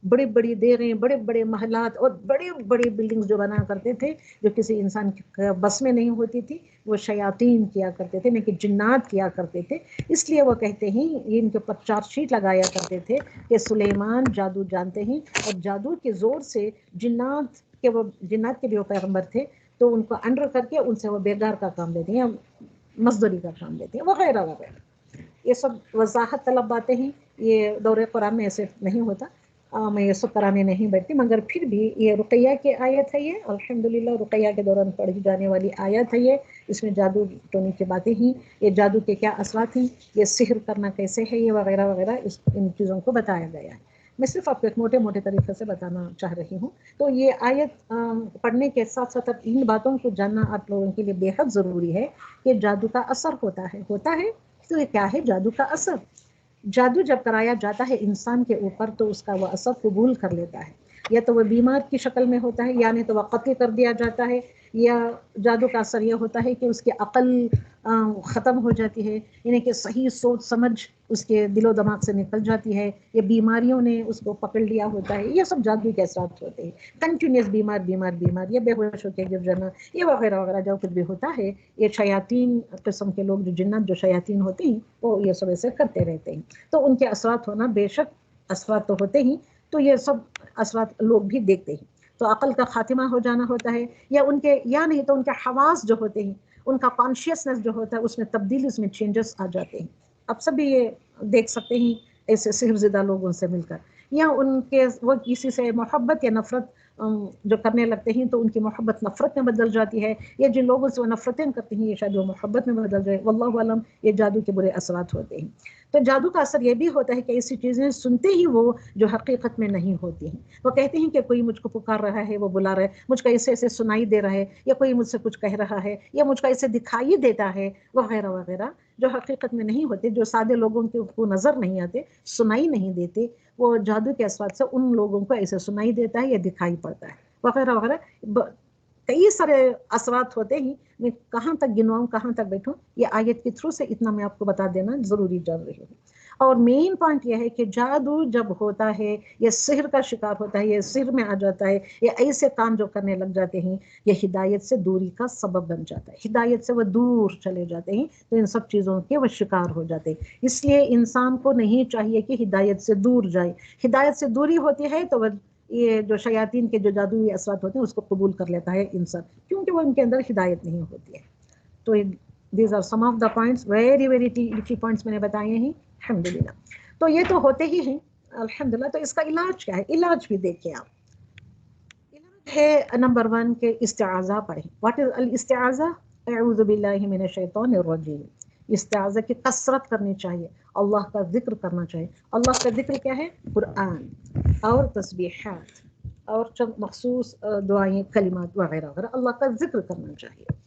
بڑی بڑی دیریں، بڑے بڑے محلات اور بڑی بڑی بلڈنگز جو بنا کرتے تھے، جو کسی انسان کی بس میں نہیں ہوتی تھی، وہ شیاطین کیا کرتے تھے، کہ جنات کیا کرتے تھے۔ اس لیے وہ کہتے ہیں، یہ ان کے اوپر چارج شیٹ لگایا کرتے تھے کہ سلیمان جادو جانتے ہیں، اور جادو کے زور سے جنات کے بھی وہ پیغمبر تھے، تو ان کو انڈر کر کے ان سے وہ بیگار کا کام دیتے ہیں، مزدوری کا کام دیتے ہیں، وغیرہ وغیرہ۔ یہ سب وضاحت طلب باتیں ہیں، یہ دور قرآن میں ایسے نہیں ہوتا، میں یہ سب کرانے نہیں بیٹھتی، مگر پھر بھی یہ رقیہ کی آیت ہے، یہ الحمدللہ رقیہ کے دوران پڑھی جانے والی آیت ہے یہ، اس میں جادو ٹونے کی باتیں ہیں، یہ جادو کے کیا اثرات ہیں، یہ سحر کرنا کیسے ہے، یہ وغیرہ وغیرہ، ان چیزوں کو بتایا گیا ہے۔ میں صرف آپ کو ایک موٹے طریقے سے بتانا چاہ رہی ہوں۔ تو یہ آیت پڑھنے کے ساتھ ساتھ ان باتوں کو جاننا آپ لوگوں کے لیے بے حد ضروری ہے کہ جادو کا اثر ہوتا ہے تو یہ کیا ہے جادو کا اثر؟ جادو جب کرایا جاتا ہے انسان کے اوپر تو اس کا وہ اثر قبول کر لیتا ہے، یا تو وہ بیمار کی شکل میں ہوتا ہے، یعنی تو وہ قتل کر دیا جاتا ہے، یا جادو کا اثر یہ ہوتا ہے کہ اس کی عقل ختم ہو جاتی ہے، یعنی کہ صحیح سوچ سمجھ اس کے دل و دماغ سے نکل جاتی ہے، یا بیماریوں نے اس کو پکڑ لیا ہوتا ہے۔ یہ سب جادو کے اثرات ہوتے ہیں، کنٹینیوس بیمار، یا بے ہوش ہو کے گر جانا، یہ وغیرہ وغیرہ جو کچھ بھی ہوتا ہے، یہ شیاطین قسم کے لوگ، جو جنات جو شیاطین ہوتے ہیں، وہ یہ سب ایسے کرتے رہتے ہیں۔ تو ان کے اثرات ہونا، بے شک اثرات تو ہوتے ہی، تو یہ سب اثرات لوگ بھی دیکھتے ہیں۔ تو عقل کا خاتمہ ہو جانا ہوتا ہے، یا نہیں تو ان کے حواس جو ہوتے ہیں، ان کا کانشیسنس جو ہوتا ہے، اس میں تبدیلی، اس میں چینجز آ جاتے ہیں۔ اب سب بھی یہ دیکھ سکتے ہیں ایسے سحر زدہ لوگوں سے مل کر، یا ان کے وہ کسی سے محبت یا نفرت جو کرنے لگتے ہیں، تو ان کی محبت نفرت میں بدل جاتی ہے، یا جن لوگوں سے وہ نفرتیں کرتے ہیں، یہ شاید وہ محبت میں بدل جائے، واللہ اعلم، یہ جادو کے برے اثرات ہوتے ہیں۔ تو جادو کا اثر یہ بھی ہوتا ہے کہ ایسی چیزیں سنتے ہی وہ جو حقیقت میں نہیں ہوتی ہیں، وہ کہتے ہیں کہ کوئی مجھ کو پکار رہا ہے، وہ بلا رہا ہے، مجھ کو ایسے ایسے سنائی دے رہا ہے، یا کوئی مجھ سے کچھ کہہ رہا ہے، یا مجھ کو ایسے دکھائی دیتا ہے، وغیرہ وغیرہ، جو حقیقت میں نہیں ہوتے، جو سادے لوگوں کو نظر نہیں آتے، سنائی نہیں دیتے، وہ جادو کے اثرات سے ان لوگوں کو ایسے سنائی دیتا ہے یا دکھائی پڑتا ہے، وغیرہ وغیرہ، کئی سارے اثرات ہوتے ہیں۔ میں کہاں تک گنواؤں، کہاں تک بیٹھوں، یہ آیت کے تھرو سے اتنا میں آپ کو بتا دینا ضروری جان رہی ہوں۔ اور مین پوائنٹ یہ ہے کہ جادو جب ہوتا ہے، یہ سحر کا شکار ہوتا ہے، یہ سحر میں آ جاتا ہے، یہ ایسے کام جو کرنے لگ جاتے ہیں، یہ ہدایت سے دوری کا سبب بن جاتا ہے، ہدایت سے وہ دور چلے جاتے ہیں، تو ان سب چیزوں کے وہ شکار ہو جاتے ہیں۔ اس لیے انسان کو نہیں چاہیے کہ ہدایت سے دور جائے، ہدایت سے دوری ہوتی ہے تو یہ جو شیاطین کے جو جادوئی اثرات ہوتے ہیں اس کو قبول کر لیتا ہے انسان، کیونکہ وہ ان کے اندر ہدایت نہیں ہوتی ہے۔ تو these are some of the points, very very T points میں نے بتائے ہیں، الحمدللہ۔ تو یہ تو ہوتے ہی ہیں الحمدللہ۔ تو اس کا علاج کیا ہے؟ علاج بھی دیکھیں آپ، علاج ہے نمبر 1 کہ استعاذہ پڑھیں۔ واٹ از الاستعاذہ؟ اعوذ باللہ من الشیطان الرجیم۔ استعاذہ کی کثرت کرنی چاہیے، اللہ کا ذکر کرنا چاہیے۔ اللہ کا ذکر کیا ہے؟ قرآن اور تسبیحات اور چند مخصوص دعائیں، کلمات وغیرہ وغیرہ، اللہ کا ذکر کرنا چاہیے۔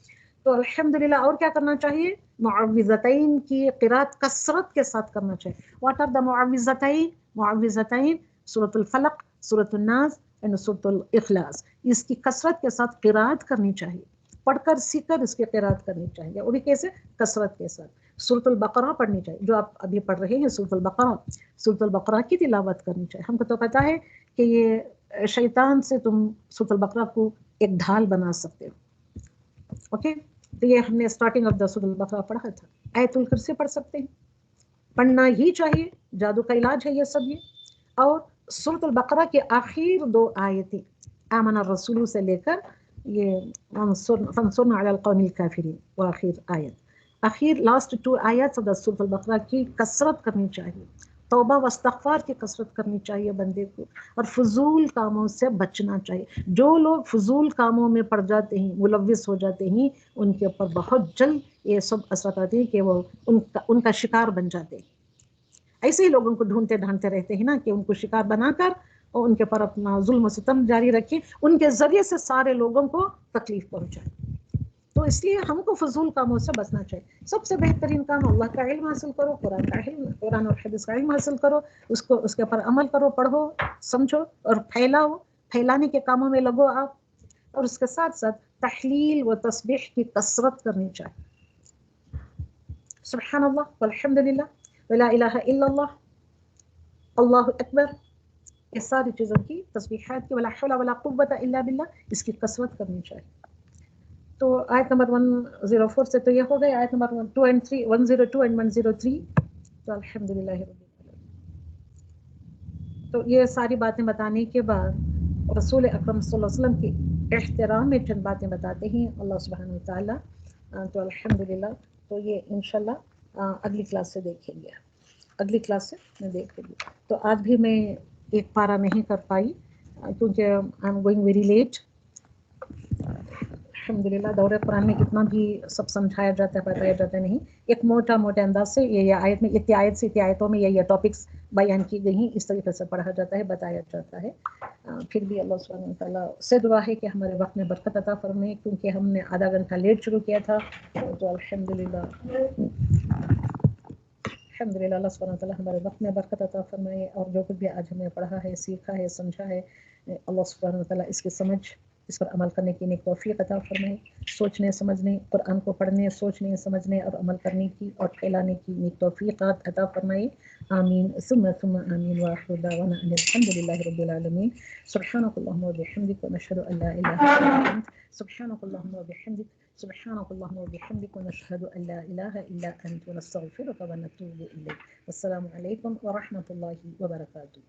تو الحمدللہ اور کیا کرنا چاہیے؟ معوذتین کی قرات کثرت کے ساتھ کرنا چاہیے۔ What are the معوذتین؟ معوذتین سورۃ الفلق، سورۃ الناس اینڈ سورۃ الاخلاص، اس کی کثرت کے ساتھ قرات کرنی چاہیے، پڑھ کر سیکھ کر اس کی قرات کرنی چاہیے، وہ بھی کیسے؟ کثرت کے ساتھ۔ سورۃ البقرہ پڑھنی چاہیے، جو آپ ابھی پڑھ رہے ہیں سورۃ البقرہ، سورۃ البقرہ کی تلاوت کرنی چاہیے۔ ہم کو تو پتہ ہے کہ یہ شیطان سے تم سورۃ البقرہ کو ایک ڈھال بنا سکتے ہو، اوکے؟ تو یہ ہم نے اسٹارٹنگ آف دا سورۃ البقرہ پڑھا تھا۔ آیت الکرسی پڑھ سکتے ہیں، پڑھنا ہی چاہیے، جادو کا علاج ہے یہ سب۔ یہ اور سورۃ البقرہ کے آخر 2 آیتیں، آمن الرسول سے لے کر یہ فانصرنا علی القوم الکافرین، وہ آخر آیت، آخر لاسٹ 2 آیات آف دا سورۃ البقرہ کی کثرت کرنی چاہیے، توبہ و استغفار کی کثرت کرنی چاہیے بندے کو، اور فضول کاموں سے بچنا چاہیے۔ جو لوگ فضول کاموں میں پڑ جاتے ہیں، ملوث ہو جاتے ہیں، ان کے اوپر بہت جلد یہ سب اثرات آتے ہیں کہ وہ ان کا شکار بن جاتے ہیں۔ ایسے ہی لوگوں کو ڈھونڈتے ڈھانڈتے رہتے ہیں نا کہ ان کو شکار بنا کر اور ان کے پر اپنا ظلم و ستم جاری رکھیں، ان کے ذریعے سے سارے لوگوں کو تکلیف پہنچائیں۔ تو اس لیے ہم کو فضول کاموں سے بچنا چاہیے۔ سب سے بہترین کام اللہ کا علم حاصل کرو، قرآن کا علم، قرآن اور حدیث کا علم حاصل کرو، اس کے پر عمل کرو، پڑھو، سمجھو اور پھیلاؤ، پھیلانے کے کاموں میں لگو آپ۔ اور اس کے ساتھ ساتھ تحلیل و تسبیح کی کثرت کرنی چاہیے، سبحان اللہ والحمدللہ ولا الہ الا اللہ، اللہ اکبر، یہ ساری چیزوں کی تسبیحات کی، ولا حول ولا قوت الا باللہ، اس کی کثرت کرنی چاہیے۔ تو آیت نمبر 104 سے تو یہ ہو گئے، آیت نمبر 2 and 3، 102 and 103، تو الحمدللہ رب العالمین۔ تو یہ ساری باتیں بتانے کے بعد رسول اکرم صلی اللہ علیہ وسلم کی احترام میں چند باتیں بتاتے ہیں اللہ سبحانہ وتعالی۔ تو الحمدللہ، تو یہ انشاءاللہ اگلی کلاس سے دیکھیں گے، اگلی کلاس سے میں دیکھوں گی۔ تو آج بھی میں ایک پارہ نہیں کر پائی کیونکہ I am going very late. الحمدللہ دورہ قرآن میں کتنا بھی سب سمجھایا جاتا ہے، بتایا جاتا ہے، نہیں، ایک موٹا انداز سے یہ آیت میں، اتنی آیت سے اتنی آیتوں میں یہ ٹاپکس بیان کی گئی ہیں، اس طریقے سے پڑھا جاتا ہے، بتایا جاتا ہے۔ پھر بھی اللہ سبحانہ وتعالیٰ سے دعا ہے کہ ہمارے وقت میں برکت عطا فرمائے، کیونکہ ہم نے آدھا گھنٹہ لیٹ شروع کیا تھا۔ تو الحمدللہ اللہ سبحانہ وتعالیٰ ہمارے وقت میں برکت عطا فرمائے، اور جو کچھ بھی آج ہم نے پڑھا ہے، سیکھا ہے، سمجھا ہے، اللہ سبحانہ وتعالیٰ اس کی سمجھ، اس پر عمل کرنے کی نیک توفیق عطا فرمائے، سوچنے سمجھنے، قرآن کو پڑھنے، سوچنے سمجھنے اور عمل کرنے کی اور پھیلانے کی نیک توفیقات عطا فرمائے، آمین ثم آمین۔ وآخر دعوانا ان الحمد للہ رب العالمین۔ سبحانک اللہم وبحمدک ونشہد ان لا الہ الا انت، سبحانک اللہم وبحمدک، سبحانک اللہم وبحمدک ونشہد ان لا الہ الا انت، ونستغفرک ونتوب الیک۔ السلام علیکم ورحمۃ اللہ وبرکاتہ۔